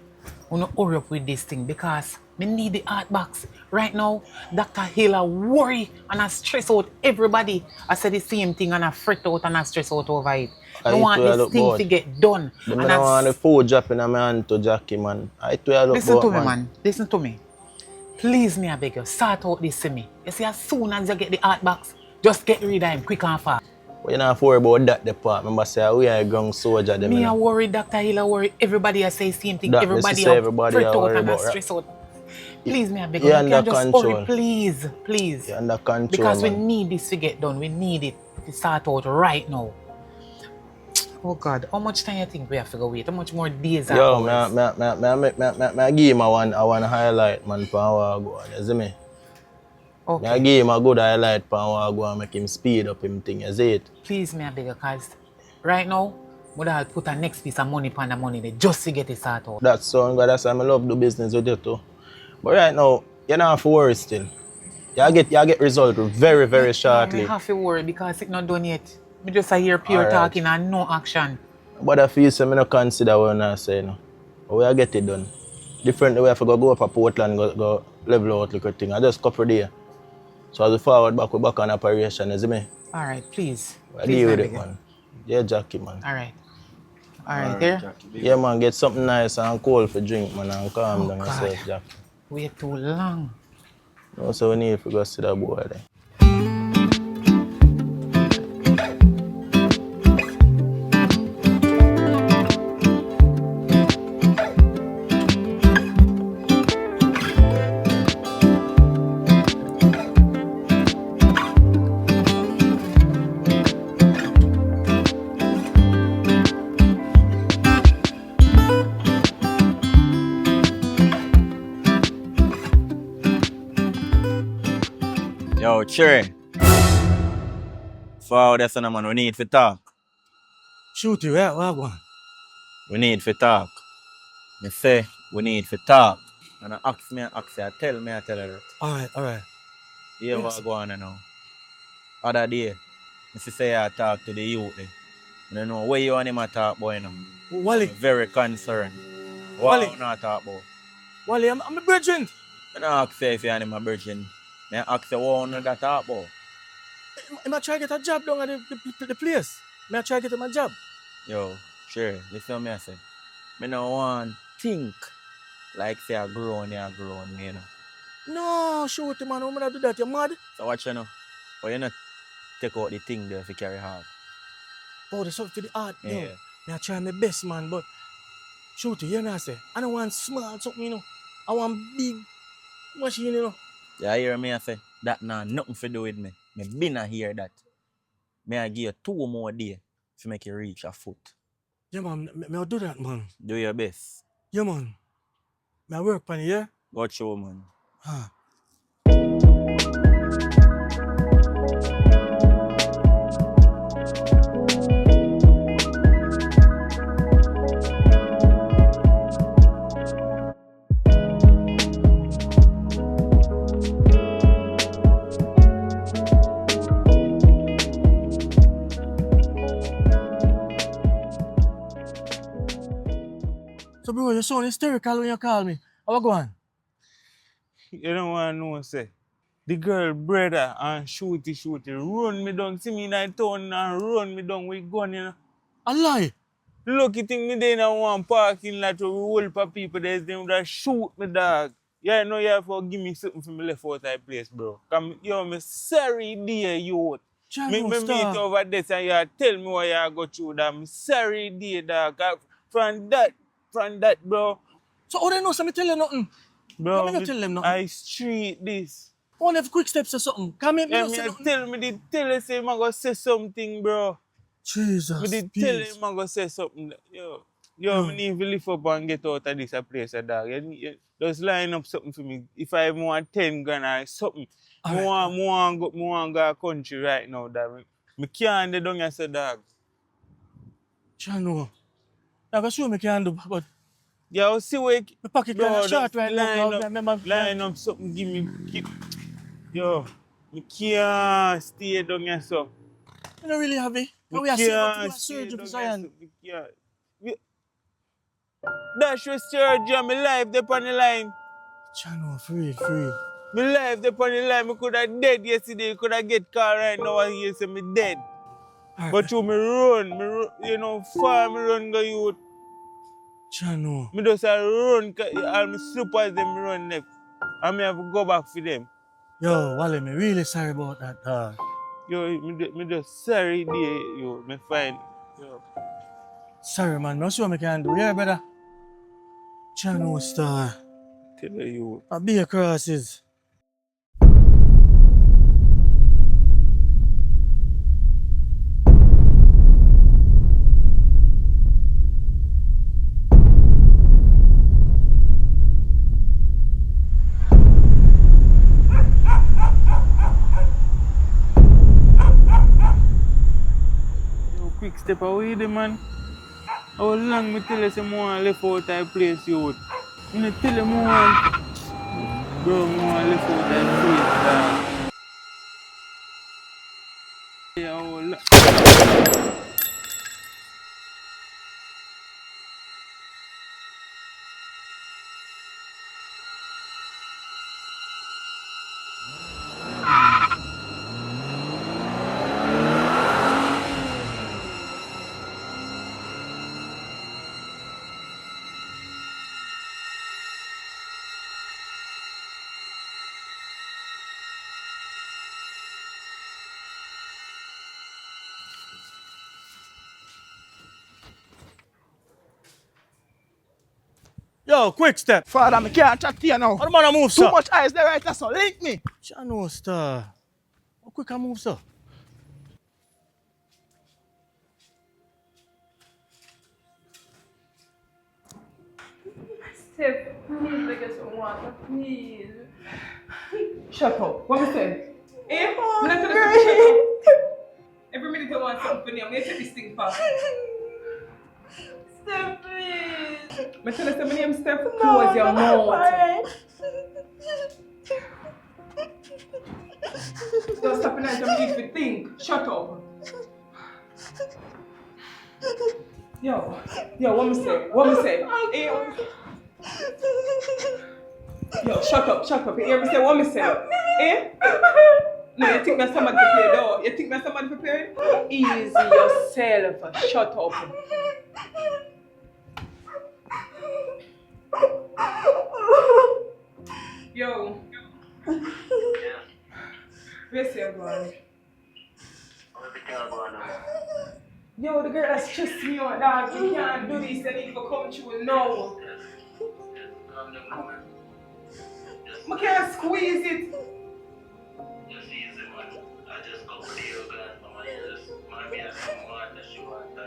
when you hurry up with this thing because me need the art box. Right now, Dr. Hill worry and I stress out everybody. I said the same thing and I fret out and I stress out over it. I want this thing to get done. But and I don't want the food dropping in my hand to Jackie, man. I too look listen to me, man. man. Listen to me. Please, me, I beg you, sort out this to me. You see, as soon as you get the art box, just get rid of him quick and fast. But you don't have to worry about that department. Remember, say we are a ground soldier. Them, Me, you I know. worry, Dr. Hill, I worry. Everybody, I say same thing. That Everybody, everybody fret are out worry and I about, stress out. Please, me, I beg you, you're you can under just control. hurry, please, please. You're under control, Because man. we need this to get done. We need it to start out right now. Oh God, how much time you think we have to go wait? How much more days Yo, or hours? I give him a one highlight, man, for our go. You see me? Okay. I give him a good highlight for our go and make him speed up him thing. You see it? Please, me, I beg you, because right now, I'll put a next piece of money upon the money there just to get it started out. That's so good. That's why I love do business with you too. But right now, you don't have to worry still. You get result very, very shortly. I have to worry because it's not done yet. Me just hear pure Alright. talking and no action. But I feel so I don't consider what I say. No. But we get it done. Different way if I go up to Portland, go level out little thing. I just couple days. So as we forward back, we back on operation, you see me? Alright, please. I Please, deal with my it, beg you. man. Yeah, Jackie, man. Alright. Alright, there? Jackie, yeah, man, get something nice and cold for drink, man, and calm down God. yourself, Jackie. Wait too long. No, so we need to go see that boy there. Yo, Traye. For this one, man, we need to talk. Shoot you, yeah, what one? We need to talk. Me say, we need to talk. And I ask me, I tell her that. Alright. Yeah, yes. What go on now? Other day, I say I talk to the youth. I don't know where you and him talk about, you know. Wally. I'm very concerned. Wally. What you not talk about? Wally, I'm a virgin. I don't ask you if you and him a virgin. I ask you what you got talk about. I try to get a job down at the place. I try to get my job. Yo, sure, listen to me I say. I don't want think Like say I grown, you know. No, shoot man, I'm gonna do that, you mad? So watch you know. But you not take out the thing there if you carry hard. Oh, there's something for the art, Yeah. yo. Me I try my best, man, but shoot you know what I say? I don't want small something, you know. I want big machine, you know. Yeah, you hear me I say, that nah nothing to do with me. Me been a hear that. Me I give you 2 more days to make you reach a foot. Yeah, man, I'll do that, man. Do your best. Yeah, man. I work on it, yeah? Go show, man. Huh. So, bro, you sound hysterical when you call me. How you going? You don't want to know, say. The girl brother and shooty run me down, see me in that town and run me down with gun, you know. A lie. Lucky thing me there in one parking lot where we hold for people there's them that shoot me, dog. Yeah, I know you have to give me something for me left out of that place, bro. Cause yo, me sorry dear youth. Me meet over this and you tell me what you go through that. I'm sorry dear, dog. From that, bro. So, how they know? So, me tell you nothing. Bro, Come me tell them nothing. I street this. Only have quick steps or something. Come here, me Yeah, not say nothing. tell you say I'm gonna say something, bro. Jesus, Me did tell him I'm gonna say something. Yo, me need to lift up and get out of this place, dog. You just line up something for me. If I want 10 grand or something, I want to go to country right now, dog. Me can't do down here, say, dog. Chano. I can show me can do, but Yeah, I'll see where my pocket kind of short right now. Line up something, give me. Yo, me can't stay down here, so. I don't really have it. But we are saying about to do a surgery for Zion. That's your surgery, my life there on the line. Chano, free. My life there on the line. I could have dead yesterday. I could have get car right now and you say me dead. Right. But you me run, you know, far me run go youth. Chano. Me just run, all my slippers them run left. And me have to go back for them. Yo, Wale, me really sorry about that, dog. Yo, me just sorry there, yo, me fine. Yo. Sorry, man. No sure me can do. Yeah, brother. Chano star. Tell you. I'll be crosses. Quick step away there, man. How long me tell you say more left out that place, you? Me tell you more. Bro, more left out that place, dog. Yeah, how long? Yo, quick step. Father, I can't chat to you now. How the man a move, Too sir? much eyes there right now, so link me. Chano star. How quick I move, sir? Steph, please, I get some water, please. Shut up. What me say? Eh? I'm not gonna say shut up. Every minute I want something for you. I'm gonna take this thing fast. Steph, please. I'm telling you, my name is Steph. Close your mouth. Don't stop and I need to think. Shut up. Yo, what me say? Eh? Yo, shut up. You hear me say what me say? Eh? No, you think me somebody prepared, though? You think me somebody prepared? Easy yourself. Shut up. Yo. Where's your going? Yo, the girl that's stressed me out, dog. You can't do this. I need to come through now. I can't squeeze it.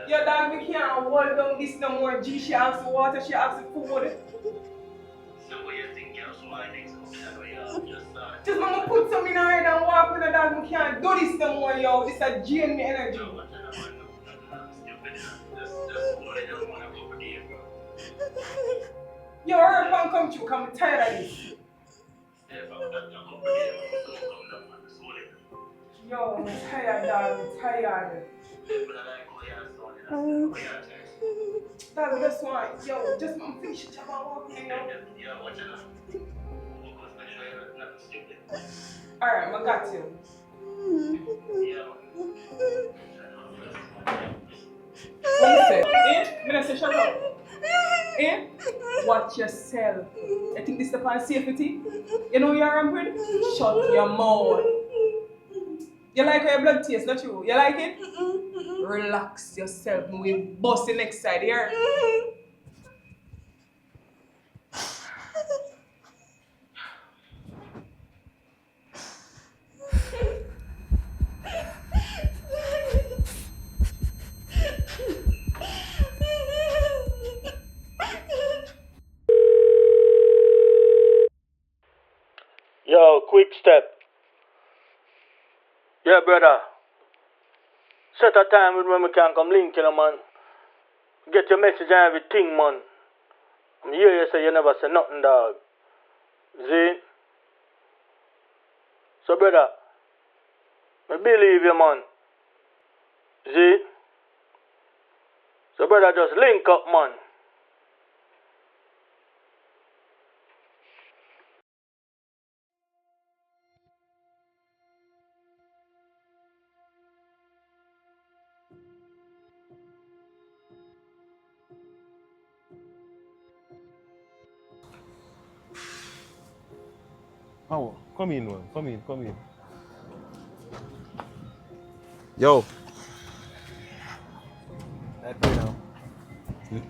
Yo, dog, we can't hold down this no more. G, she asks for water, she asks for food. Just mama put some in her head and walk with her, dog. We can't do this no more, yo. This a drain me energy. Yo, hurry up and come through, come tired of this. Yo, I'm tired, dog. I'm tired. Dog, just want, yo, just finish it up and walk with me, yo. Alright, I got you. What you say? Eh? Me not say shut up. Eh? Watch yourself. I think this is the plan safety. You know you're rampant? Shut your mouth. You like your blood taste, not you? You like it? Relax yourself. We bust the next side here. Yo, quick step. Yeah, brother. Set a time when we can come link, you know, man. Get your message and everything, man. I'm here you say you never say nothing, dog. See? So, brother, I believe you, man. See? So, brother, just link up, man. Oh, come in, man. Come in. Yo.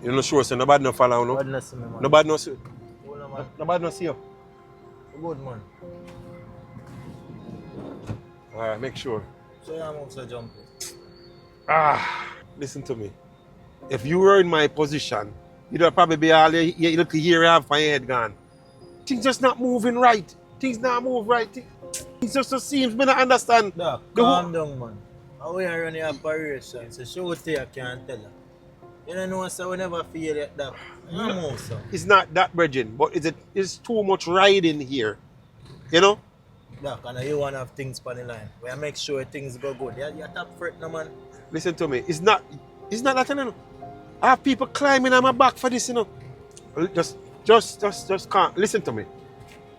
You not sure, so nobody no follow, no? Nobody see me, man. Nobody no see. Man. Nobody no see you. Good, man. Alright, make sure. So I'm also jumping. Listen to me. If you were in my position, you'd probably be all you look here have for your head gone. Things just not moving right. Things not move right. Things just seems me not understand. Doc, calm down, man. How we are running operation, so show it I can't tell her. You don't know, so we never feel like that. No, so. It's not that, Bridget, but it's too much riding here. You know? Doc, I know you want to have things on the line. We make sure things go good. You're top for it, no, man. Listen to me. It's not that, you know. I have people climbing on my back for this, you know. Just can't. Listen to me.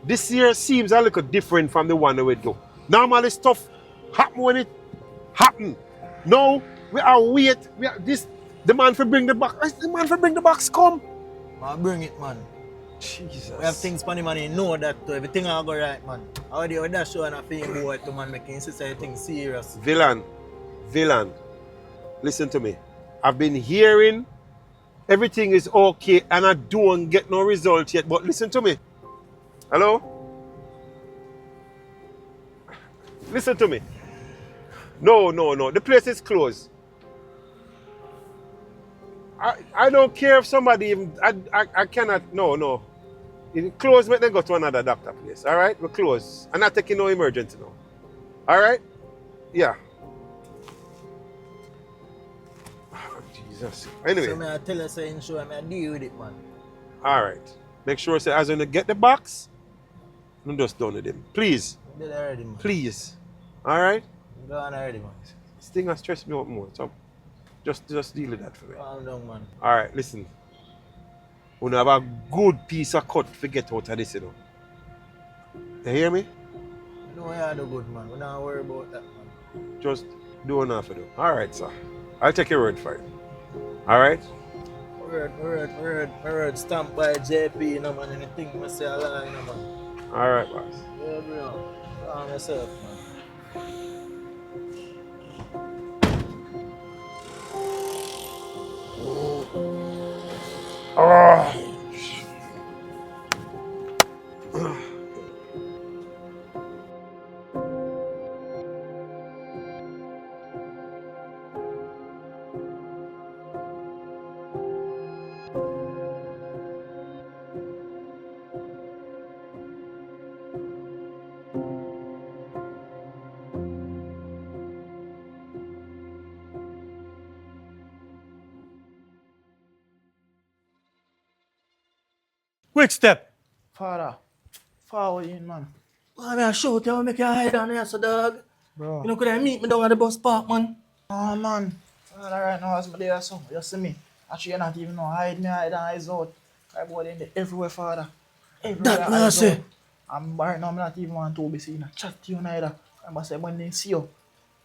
This year seems a little different from the one that we do. Normally stuff happen when it happen. No, we are wait. The man for bring the box. The man for bring the box come. I'll bring it, man. Jesus. We have things on the money, know that too. Everything will go right, man. How do you that show and a film boy to man making society things serious? Villain. Listen to me. I've been hearing everything is okay and I don't get no result yet. But listen to me. Hello? Listen to me. No. The place is closed. I don't care if somebody even I cannot. No. It closed, but then go to another doctor place. Alright? We're closed. I'm not taking no emergency now. Alright? Yeah. Jesus. Anyway. So I tell you saying show I deal with it, man. Alright. Make sure say as when you get the box, I'm just done with him. Please. I did already, man. Please. Alright? Go on already, man. This thing has stressed me out more. So just deal with that for me. Calm down, man. Alright, listen. We have a good piece of cut to get out of this, you know. You hear me? You know I do good, man. We don't worry about that, man. Just do enough for them. Alright, sir. I'll take your word for it. Alright? Word stamped by JP, you know, man. Anything I say a lie, you know, man. Alright, boss. Yeah, bro. Calm yourself, man. Quick step. Father, forward in, man. Why me I shoot you, make you hide down here, so dog. Bro. You know, could I meet me down at the bus park, man? Oh, man. Father, right now, as my day or so, you see me. Actually, you not even know. Hide me, hide and eyes out. I boy in there everywhere, Father. Everywhere, That me I eyes say. out. I'm right now, I'm not even want to be seen a chat to you neither. I'm say when they see you,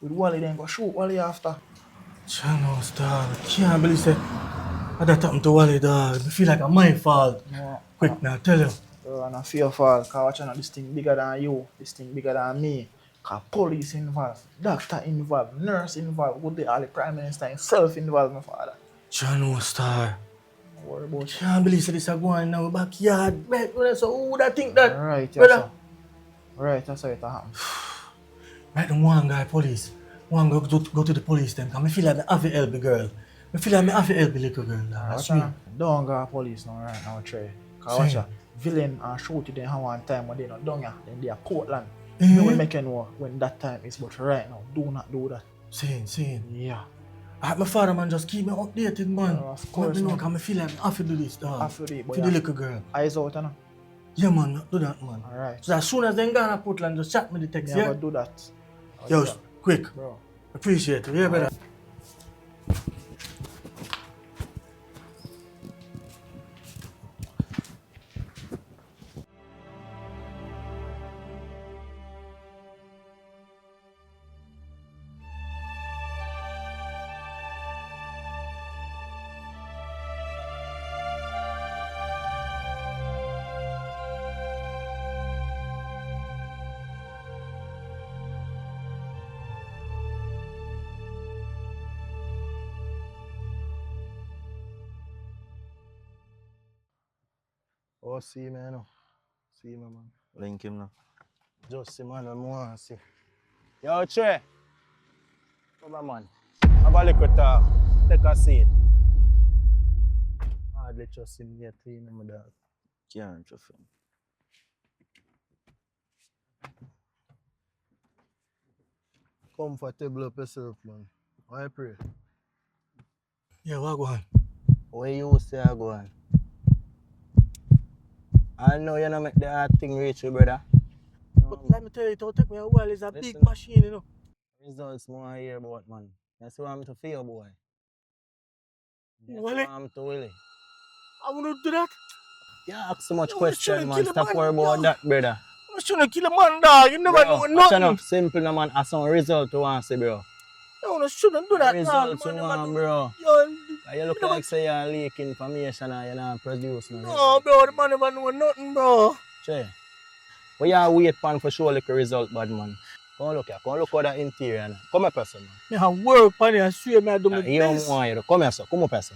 with Wally, then go shoot Wally after. Channels, dog. Can't believe that. That happened to Wally, dog. I feel like it's my fault. No, Quick, now tell you. bro, and I fear fall, cause watch out, this thing bigger than you, this thing bigger than me. Cause police involved, doctor involved, nurse involved, good day, all the prime minister himself involved, my father. Channel star. Don't worry about it. Can't believe that this is going in our backyard. So who would I think that? Right, yes, brother? sir. Right, that's how it happened. Right, then one guy, police. One go to the police then, because I feel like I have to help the girl. I feel like I have to help the little girl. Dog. That's sweet. Don't go to police now, right now, Traye. Cause Same. watch out, villain and shoot them have one time when they not down here, then they are Portland. Eh? No one make you know when that time is, but right now, do not do that. Same. Yeah. My father, man, just keep me updated, man. Of course, Let me know, man. because I feel like I have to do this, dog. Have to do it, but For the yeah. little girl. Eyes out, you know? Yeah, man, do that, man. Alright. So as soon as they go to Portland, just chat me the text, Yeah, yeah? but do that. Yo, quick. Bro. Appreciate it, yeah, brother. Oh, see me, you know. See me, man. Link him now. Just see, man, what I want to see. Yo, Traye. Come on, man. Have a little talk. Take a seat. Hardly trust him yet, you know, my dog. Can't trust him. Comfortable up yourself, man. I pray. Yeah, what go on? Where you say I go on? I know you don't make the hard thing reach you, brother. But let me tell you, it'll take me a while. It's a big Listen. machine, you know. Results more I hear about, man. That's what I'm to feel, boy. That's Wally? what I'm to Willie. I want to do that. You ask so much Yo, question, shouldn't man. kill a Stop man, worrying about yo. that, brother. I shouldn't kill a man, dog. You never know Bro, nothing. enough simple, no, man. I some result to want to say, bro. No, I shouldn't do that, Results man. you Never want, do- bro. Yo, You look never- like say you're leaking information and you're not producing. No, bro, the man never know nothing, bro. Che, we are wait pan for show like a result, bad man. Come look here, come look at the interior. Now. Come here, person. Me have work, man. I swear, me I do my You best. want you. Come here, sir. Come up here, sir.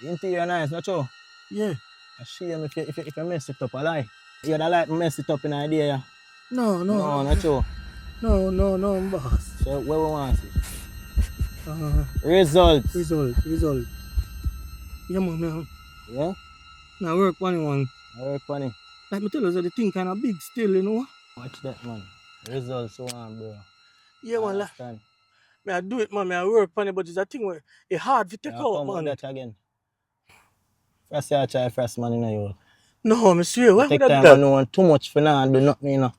The interior nice, not true? Yeah. I shame if you mess it up, I lie. You don't like mess it up in idea, yeah? No, No, not true. no, boss. So what we want to see? Result. Results. Yeah, man. Yeah? I work on one. I work on it. Like me tell you, the thing kind of big still, you know. Watch that, man. Results one, bro. Yeah, man. Like, Understand? me I do it, man. Me I work on it, but it's a thing where it's hard to take Yeah, out, come man. on that again. First you try first, man, you know you. No, me swear. Why Take would I time do that? and no one too much for now and do nothing, you know.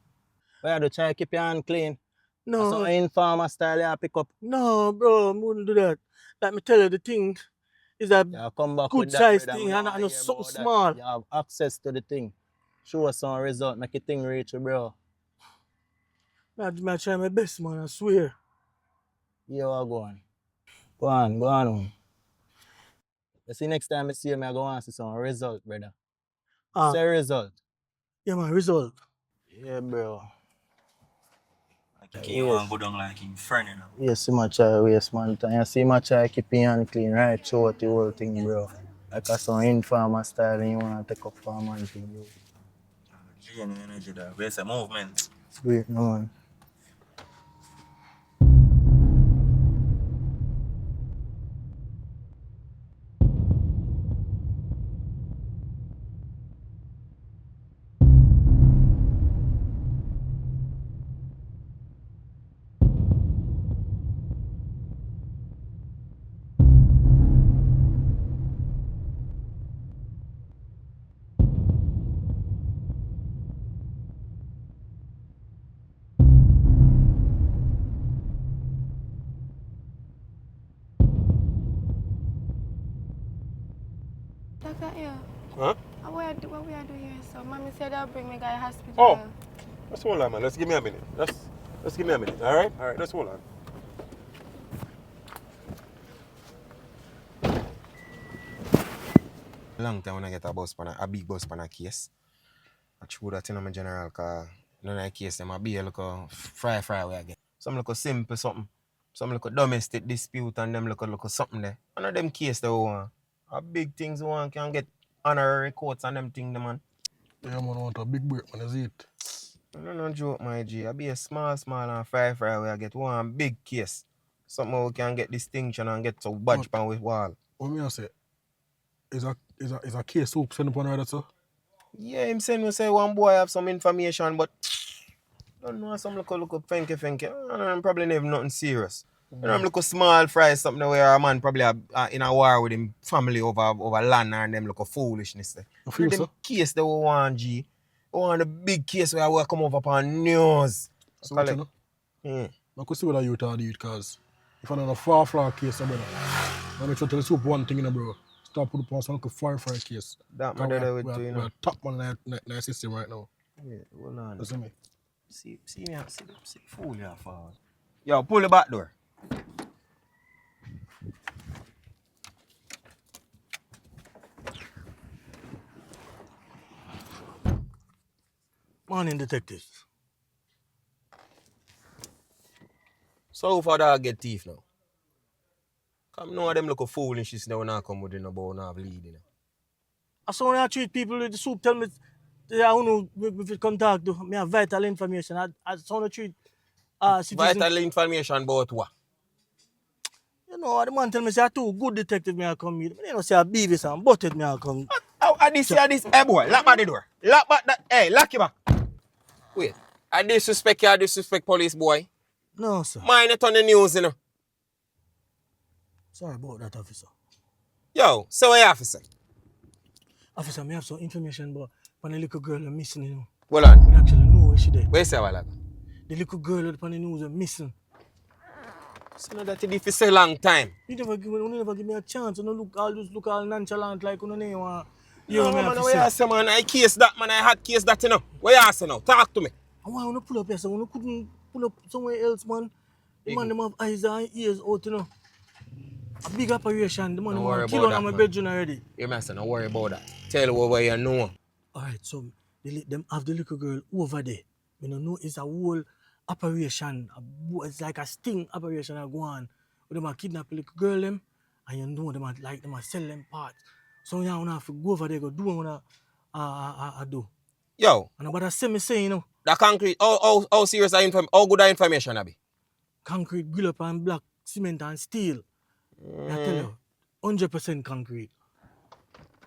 Why do try keep your hand clean? No. So informer style you pick up. No, bro, I wouldn't do that. Like me tell you, the thing is a Yeah, come back good with that, size brother. thing Me and don't not hear so about that. small. You have access to the thing. Show us some result, make your thing reach you, bro. I try my best, man, I swear. Here we go on. Go on. You see, next time I see him, I go and see some result, brother. Ah, Say result. yeah, man, result. Yeah, bro. Like you want to go down like in friend, you know. You see my child waste man time. You see my child keep your hand clean right throughout the whole thing, bro. Like a some informer style and you want to take up for a man thing, bro. Drain your energy there. Where's the movement? Sweet, no man. Doctor, yeah. Huh? What we are doing here, so mommy said I'll bring me guy hospital. Oh. Let's hold on, man. Let's give me a minute. Let's give me a minute. All right? All right. Let's hold on. Long time when I get a big bus pan a case. I true that in my general car. None of the case them a be a look fry where I get. Some look simple something. Some look domestic dispute and them look something there. None of them case they want. A big things one can get honorary courts and them thing man. Yeah, man, I want a big break, man, is it? No joke, my G. I be a small and fry where I get one big case. Something we can get distinction and get so badge pan with wall. What me I say? Is a case soup send upon her, sir? Yeah, him saying we say one boy have some information, but don't know some look funky. Probably never nothing serious. You know, look small fry something where a man probably in a war with him family over land and them look foolishness there. I feel so. Case they want G. They want the big case where I come over upon news. So what you know? I could see what you are doing because if I know a far case, brother, I make sure to tell the soup one thing, bro. Start put upon some fire case. That man there with you, you know. We're top man in the system right now. Yeah, hold on. Listen me. See fool you forward. Yo, pull the back door. Morning, detectives. So how far dog get teeth now? Come know them look foolish now when I come with no bow now bleeding. I saw when I treat people with the soup, tell me, I don't know if you contact to me have vital information. I saw when I treat citizens. Vital information about what? You know, the man tell me say two good detective me I come here. You know, say a Beavis and butted me I come. How this? Hey boy, lock back the door. Lock back that. Hey, lock it back. Wait, I disrespect police boy. No, sir. Mind it on the news, you know. Sorry about that, officer. Yo, so what you have to say? Officer, me have some information about when the little girl is missing, you know. Hold on. We actually know where she there. Where you say what? The little girl on the news is missing. So know that it did for so long time. You never give me a chance. You know, look all nonchalant like you know you want. Yo, man, where you say, man? I case that, man. I had case that, you know. Where you say now? Talk to me. I want to pull up here, so we couldn't pull up somewhere else, man. The man them have eyes and ears out, you know. A big operation. The man them kill on my bedroom already. You must not worry about that. Tell you what you know. Alright, so them have the little girl over there. You know it's a whole operation. It's like a sting operation that go on. Them a kidnap the little girl them, and you know them a sell them parts. So you wanna have to go over there, go do what I do. Yo. And about that same say, you know. The concrete, how serious how good that information I be? Concrete grill up and black cement and steel. I tell you, 100% concrete.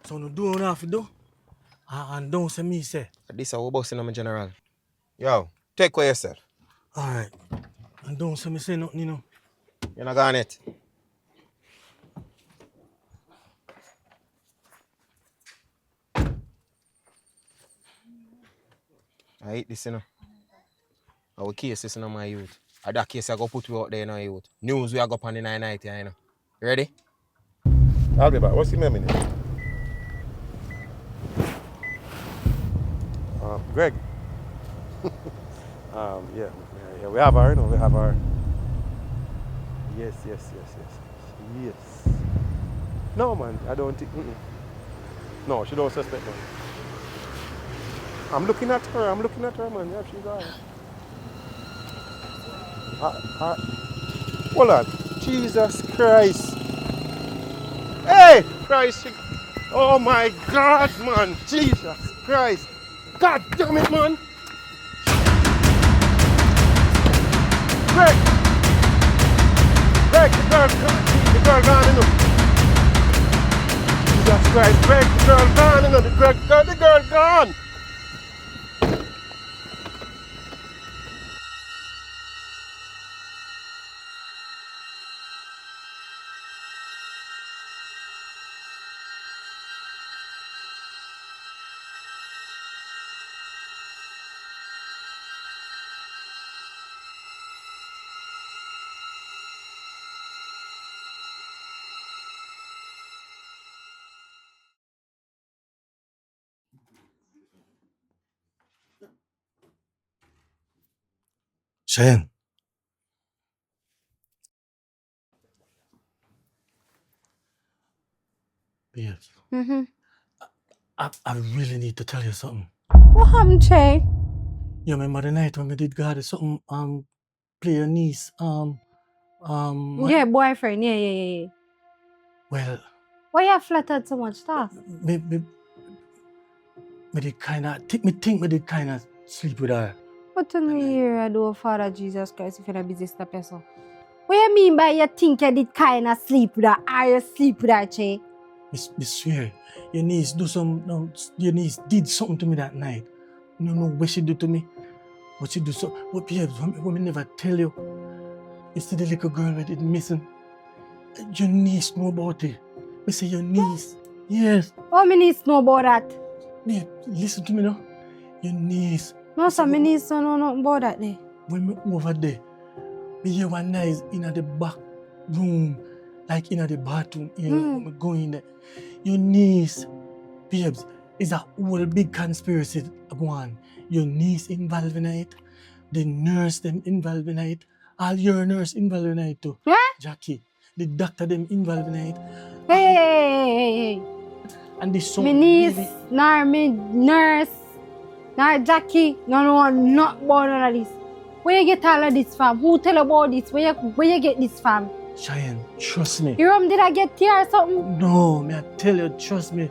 So no do what I have to do. And don't say me say. This is what bossing on my general. Yo, take care of yourself. Alright. And don't say me say nothing, you know. You're not gonna it. I hate this, you know. Our case is in my youth. That case I go put you out there in our youth. News we are go on in the night, you know. Ready? I'll be back. What's your name? Greg. Yeah, we have our, you know, we have our. Yes. No, man, I don't think. No, she don't suspect, man. I'm looking at her, man. Yeah, she's alright. Hold on. Jesus Christ. Hey, Christ. Oh my God, man. Jesus Christ. God damn it, man. Greg, the girl gone, you know. Jesus Christ, Greg, the girl gone, you know. The girl gone. Cheyenne. Babes, I really need to tell you something. What happened, Traye? You remember the night when we did God something, play your niece, Yeah, boyfriend. Yeah. well, Why you flattered so much stuff? me did kinda sleep with her. What do me hear I do, Father Jesus Christ, if you're a busy step yourself? What you mean by you think you did kind of sleep with her? Are you sleep with her, Che? Me swear, your niece did something to me that night. You don't know what she did to me. What she do so, but babes, when me never tell you, you see the little girl that is missing. Your niece know about it. Me say your niece. Yes. How many niece know about that? Babe, listen to me now. Your niece. No, so my niece don't know nothing about that there. When me over there, me hear one nice in the back room, like in the bathroom, when me go in there. Your niece, babes, is a whole big conspiracy going. Your niece involved in it, the nurse them involved in it, all your nurse involved in it too. Yeah? Jackie, the doctor them involved in it. Hey. And this song My niece, nor me nurse, nor Jackie, no nothing about none of this. Where you get all of this from? Who tell about this? Where you get this from? Cheyenne, trust me. Your did I get here or something? No, me I tell you, trust me.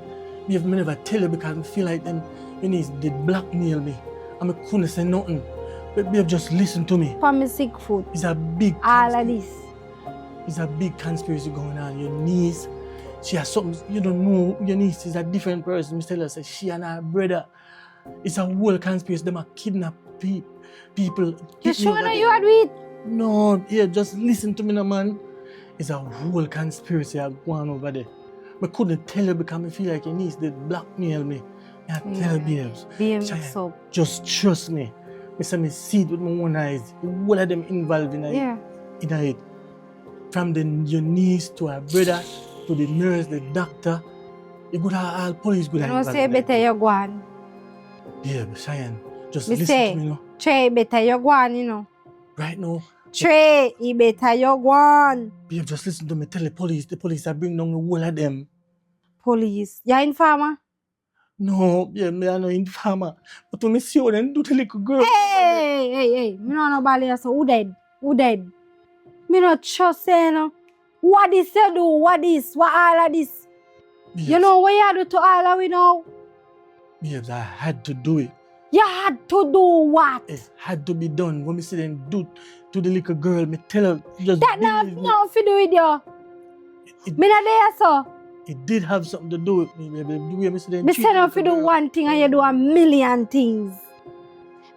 Me never tell you because I feel like them niece did blackmail me. And I couldn't say nothing. But babe, just listen to me. For me sick food. It's a big all of this. It's a big conspiracy going on. Your niece, she has something, you don't know, your niece is a different person. Me tell her, say she and her brother. It's a whole conspiracy. Them are kidnap people. You sure now you are with? No, yeah, just listen to me now, man. It's a whole conspiracy going over there. I couldn't tell you because I feel like your niece did blackmail me. I tell babes. So. Just trust me. I say me see it with my own eyes. All of them involved in it. Yeah. In it. From your niece to her brother, to the nurse, the doctor. You could have all police good. You know say better you go on. Yeah, Cheyenne, just listen to me now. Traye, better you go on, you know. Right now. Traye, you better you go on. Babe, just listen to me. Tell the police are bring down the whole of them. Police? You're informer? No, yeah, me are no informer. But when I see how them do the little girl. Hey. Me no nobody so who dead? Me not trust you, no. What this you do? What all of this? Yes. You know what you do to all of we now? Yes, I had to do it. You had to do what? It had to be done. When me see them do to the little girl, me tell her just that nothing to do with you. Me not there, so. It did have something to do with me, baby. The way me see them. Me say no, if you do one thing and you do a million things.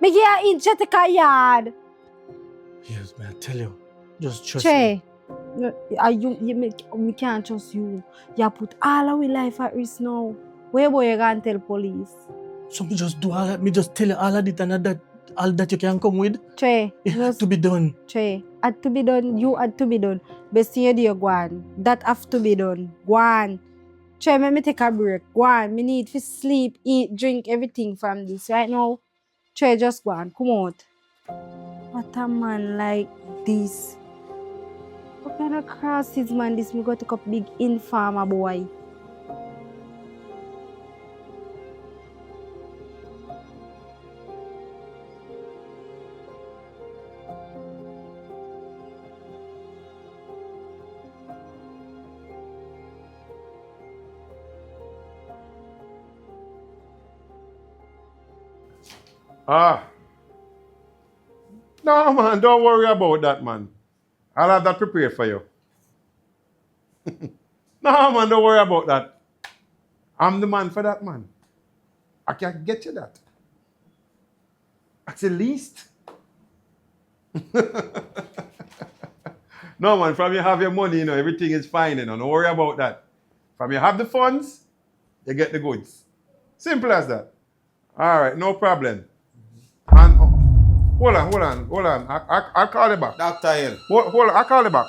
Me give you in Jessica yard. Yes, man, I tell you. Just trust me. Me can't trust you. You put all our life at risk now. Where boy you gonna tell police? So me just do all that. Me just tell you all of it and that all that you can come with. Traye. It had to be done. Traye. Had to be done. You had to be done. Best thing you do, go on. That have to be done. Go on. Traye, let me take a break. Go on. Me need to sleep, eat, drink, everything from this. Right now, Traye, just go on. Come out. What a man like this. Man, a crosses, man. This me go take up big informer boy. No, man, don't worry about that, man. I'll have that prepared for you. No, man, don't worry about that. I'm the man for that, man. I can get you that. At the least. No, man, from you have your money, everything is fine, don't worry about that. From you have the funds, you get the goods. Simple as that. All right, no problem. And hold on. I'll call you back. Dr. Hill. Hold on, I'll call you back.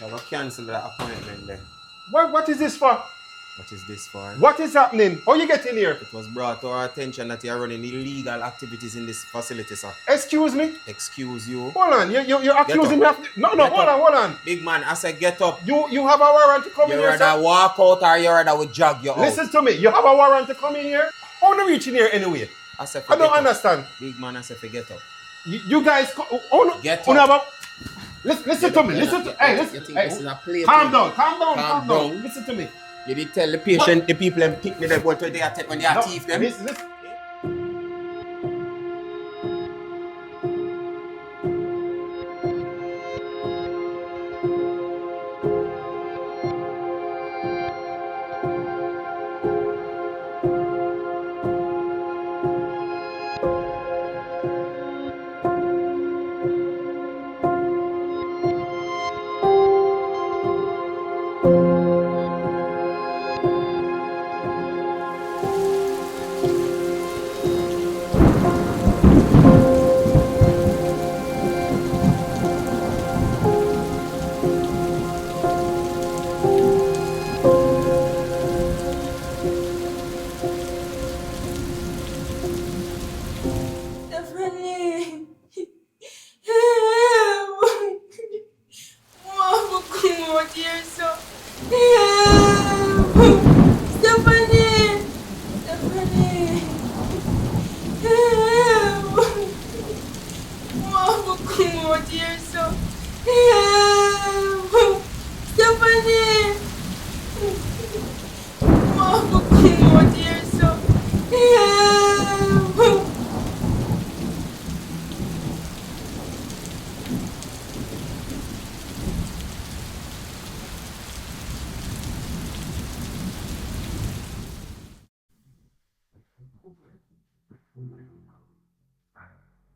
I will cancel that appointment there. What is this for? What is this for? What is happening? How you get in here? It was brought to our attention that you are running illegal activities in this facility, sir. Excuse me? Excuse you. Hold on, you're accusing me of... No, hold on. Big man, I said get up. You have a warrant to come in here, You rather walk out or you rather we jog you out? Listen to me, you have a warrant to come in here? How do you reach in here anyway? I don't understand. Big man, I said get up. You guys... Get up. Listen to me, listen to... Hey, listen. Calm down. Listen to me. You did tell the patient, the people and pick me them when they are thief them. Listen.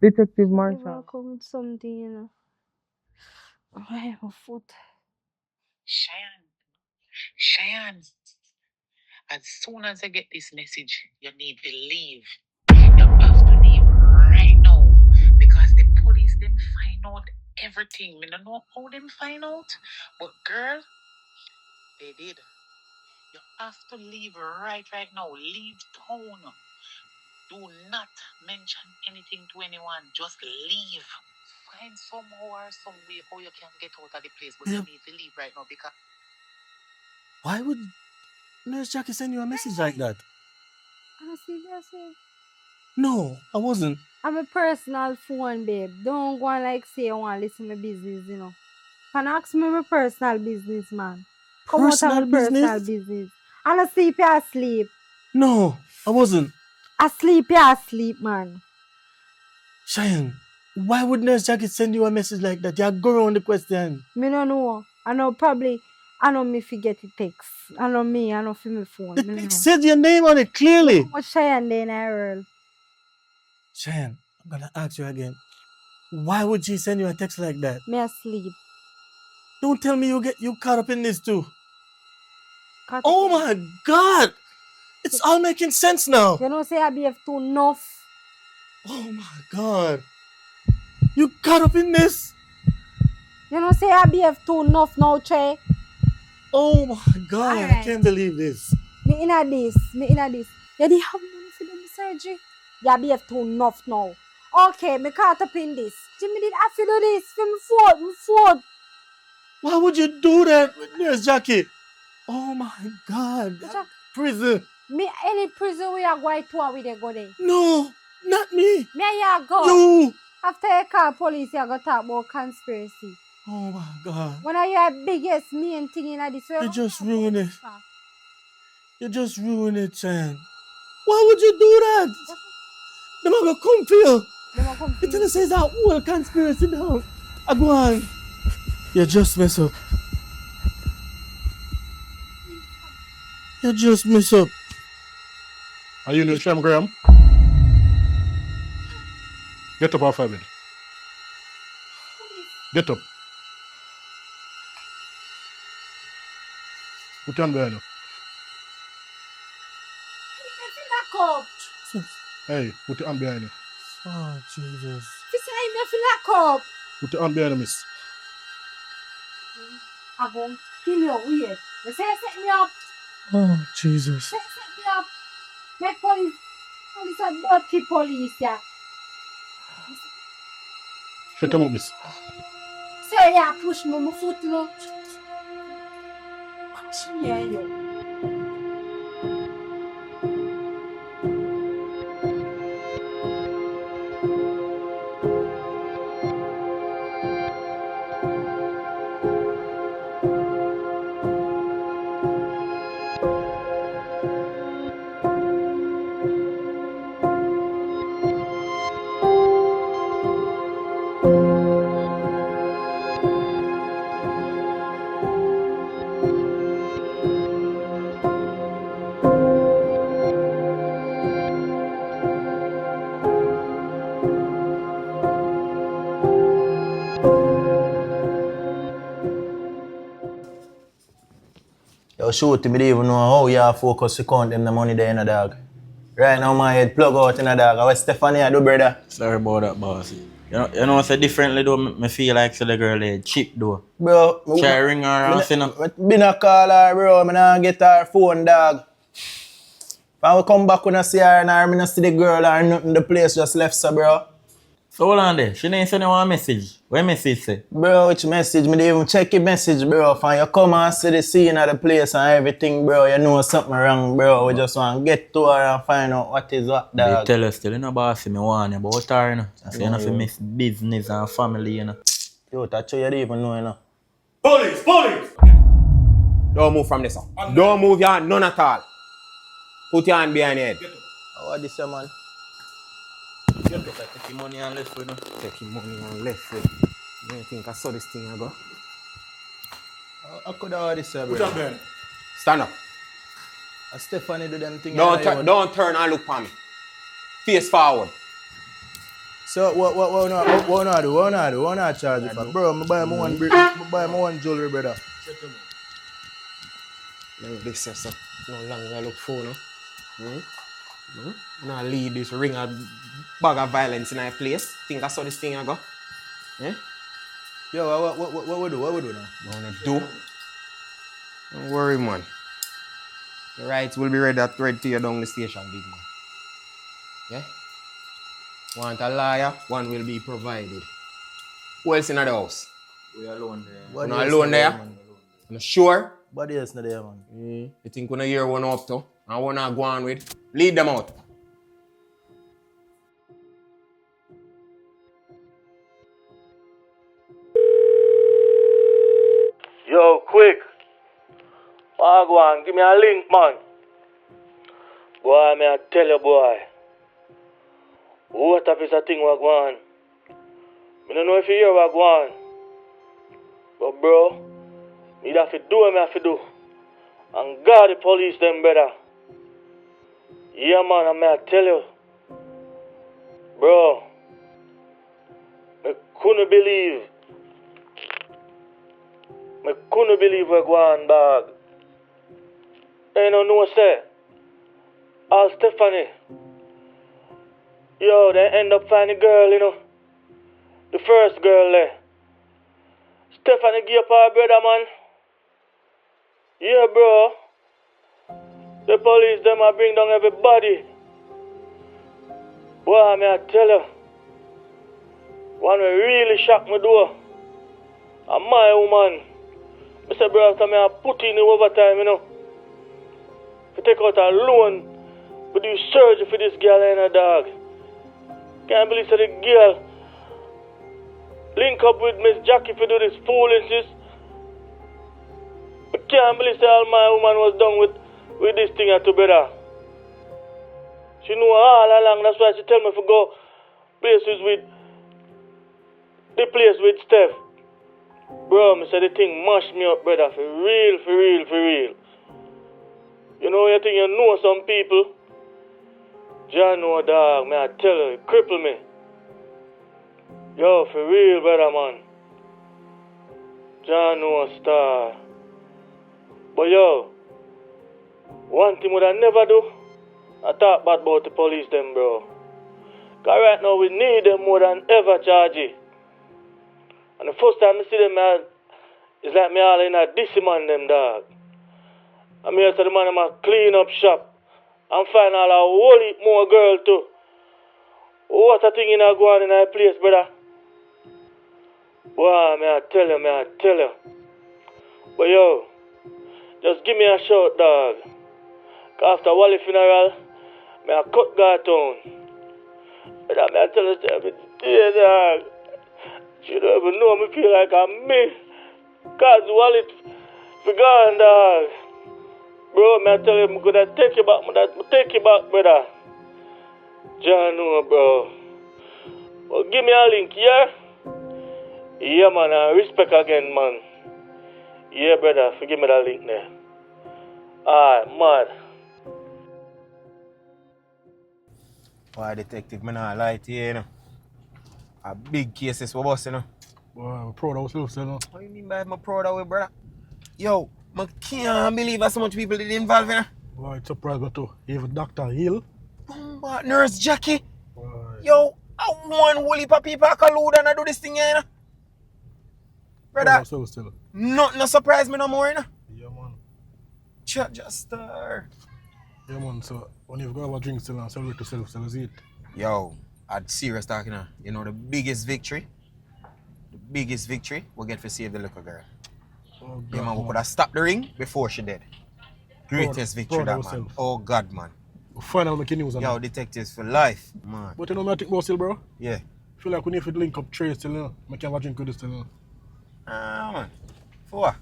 Detective Never Marshall. come with something, I have a foot. Cheyenne, as soon as I get this message, you need to leave. You have to leave right now because the police them find out everything. I don't know how them find out, but girl, they did. You have to leave right now. Leave town. Do not mention anything to anyone. Just leave. Find somehow or some way how you can get out of the place, but you need to leave right now because... Why would Nurse Jackie send you a message like that? Honestly, that's it. No, I wasn't. I'm a personal phone, babe. Don't go and say you want to listen to my business, Can ask me my personal business, man. Come out of my personal business. And asleep, you asleep. No, I wasn't. Asleep, you asleep, man. Cheyenne, why would Nurse Jackie send you a message like that? You go around the question. Me don't know. I know me forget the text. I know for my phone. The text said your name on it clearly. What's Cheyenne then, Earl? Cheyenne, I'm gonna ask you again. Why would she send you a text like that? Me asleep. Don't tell me you caught up in this too. Oh my God! It's all making sense now. You know, say I behave too enough. Oh my God! You caught up in this. You know, say I behave too enough now, Traye. Oh my God! Right. I can't believe this. Me inna this. You did have money for them surgery. You behave too enough now. Okay, me caught up in this. Jimmy did have to do this for my foot. Why would you do that with Nurse Jackie? Oh my God. Prison. Me any prison we are going to we they go there. No, not me. Me ya go. You. After you call police, you go talk about conspiracy. Oh my God. One of your biggest main thing in this way. You just ruined it. You just ruined it, Chan. Why would you do that? Them are gonna come for you. You tell us it's a whole conspiracy now. I go on. You just mess up. You just mess up. Are you in the Shem Graham? Get up off of it. Get up. Put your hand behind you. Hey, put your hand behind you. Oh, Jesus. Put your hand behind you, miss. I'm going to kill you weird. You say set me up. Oh, Jesus. Set me up. Make police are dirty police, yeah. Shut him up, miss. Say yeah, push me my foot, you know. Yeah, yo. Yo, shoot, me don't even know how you focus to count them the money there in a dog. Right now, my head plug out in a dog. What Stephanie I do, brother? Sorry about that, boss. You know, say differently though, me feel like so the girl there cheap though. Bro, Try ring her and say no. Been a call her, bro. Me nah get her phone, dog. When we come back, when I see her and her, me not see the girl or nothing. The place just left, so, bro. So hold on there. She didn't send you one message. What message say? Bro, which message? Me didn't even check your message, bro. When you come and see the scene of the place and everything, bro, you know something wrong, bro. We just want to get to her and find out what is what, dog. They tell us still, you know, boss, me warn you about her, you know. I say you know, miss business and family, you know. Yo, that's you don't even know, you know. Police! Police! Don't move from this one. Don't move your hand, none at all. Put your hand behind your head. How is this, man? Take your money and left with, you know. Take your money and left with. You don't think I saw this thing I go? I could have this, bro. Put your hand behind you. Stand up. Stephanie do them things. Don't turn and look for me. Face forward. So what not do? What not charge you for? Bro, I buy my one jewelry, brother. No, this is so. No longer look for no. Now lead this ring a bag of violence in a place. Think I saw this thing I go? Eh? Yo, what we do? What we do now? Wanna do? Don't worry, man. The rights will be ready to tear you down the station, big man. Yeah? Want a lawyer? One will be provided. Who else in the house? We alone there. You're not alone there? You're sure? Body else not there, man. You think when I hear one up to? And one I go on with? Lead them out. Yo, quick. Wagwan, give me a link, man. Boy, may I tell you, boy. What if it's a thing, Wagwan? I don't know if you hear Wagwan. But, bro, me have to do what I have to do. And God, the police, them better. Yeah, man, I may tell you. Bro, I couldn't believe. I couldn't believe we're going back. You know, say. Stephanie. Yo, they end up finding a girl, you know. The first girl there. Stephanie give up her brother, man. Yeah, bro. The police, them, I bring down everybody. Boy, may I tell you. One will really shock me door. And my woman. I said, bro, after me I put in the overtime, you know. To take out a loan to do surgery for this girl and her dog. Can't believe that the girl link up with Miss Jackie to do this foolishness. I can't believe that all my woman was done with this thing together. She knew all along, that's why she tell me to go places with the place with Steph. Bro, me say the thing mashed me up, brother, for real, for real, for real. You know, you think you know some people? John know, dog, me I tell you, it cripple me. Yo, for real, brother, man. John know a star. But yo, one thing would I never do, I talk bad about the police them, bro. Cause right now we need them more than ever, Chargy. And the first time I see them, man, it's like me all in a dissy man them, dog. I'm here to the man in my clean up shop and find all a whole heap more girl too. What a thing in a go on in a place, brother. Boy, may I tell you. But yo, just give me a shout, dog. Cause after Wally funeral, may I cut guard town. Brother, may I tell you every day, dog. You don't even know me feel like I'm me. Cause Wally forgone, dog. Bro, may I tell you, I'm gonna take you back, brother. John, no, bro. Well, give me a link, yeah? Yeah, man, respect again, man. Yeah, brother, forgive me that link there. Alright, mad. Why, detective, me not lie to you, you know. A big cases for us, you know. Boy, I'm proud of ourselves, you know. What do you mean by I'm proud of it, brother? Yo, I can't believe how so much people did involved in it. Boy, it's surprised me too. Even Dr. Hill. But Nurse Jackie. Boy. Yo, I want whole heap of people collude and I do this thing here, you know. Brother, Still. nothing surprise me no more, you know. Yeah, man. Just Yeah, man, so when you go have a drink still and celebrate yourself, still is it. Yo, I'd serious talking now. You know the biggest victory we get to save the little girl. Oh, God, yeah, man, we could have stopped the ring before she dead. Greatest victory that, man. Oh, God, man. We'll find out making news on Yo, that. detectives for life, man. But you know what I think about still, bro? Yeah. I feel like we need to link up Traye still, you know. I can have a drink with this still, you know. Man. For what?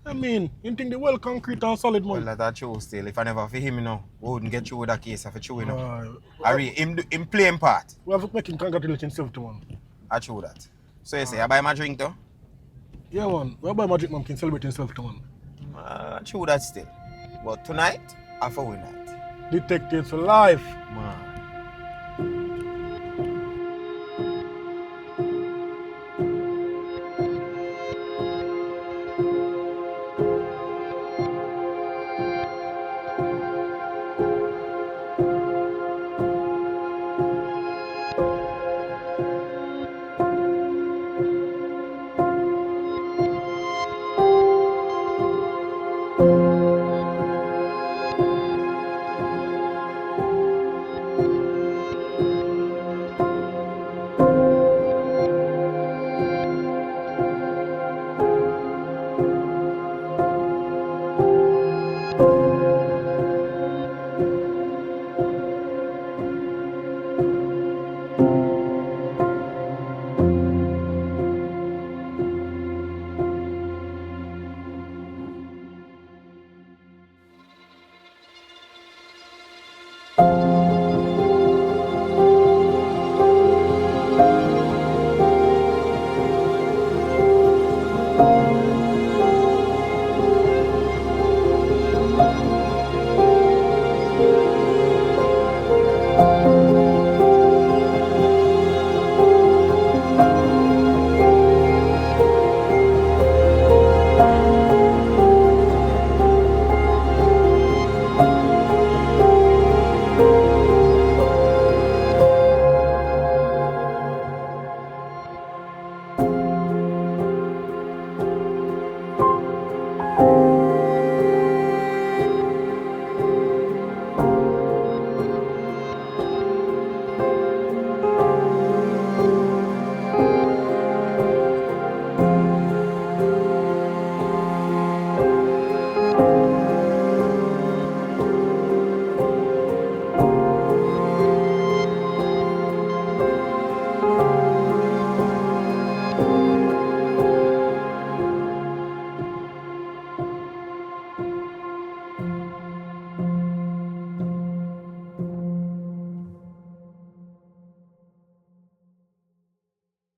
I mean, you think they well concrete and solid, man. Well, that's true still. If I never for him, you know, we wouldn't get through with that case if I true, you know. Him playing part. We have to make him congratulate himself to one. I true that. So you say, I buy my drink though? Yeah, man. We buy my drink, man, can celebrate himself to one. True that still. But tonight, I for win night. Detectives for life. Man.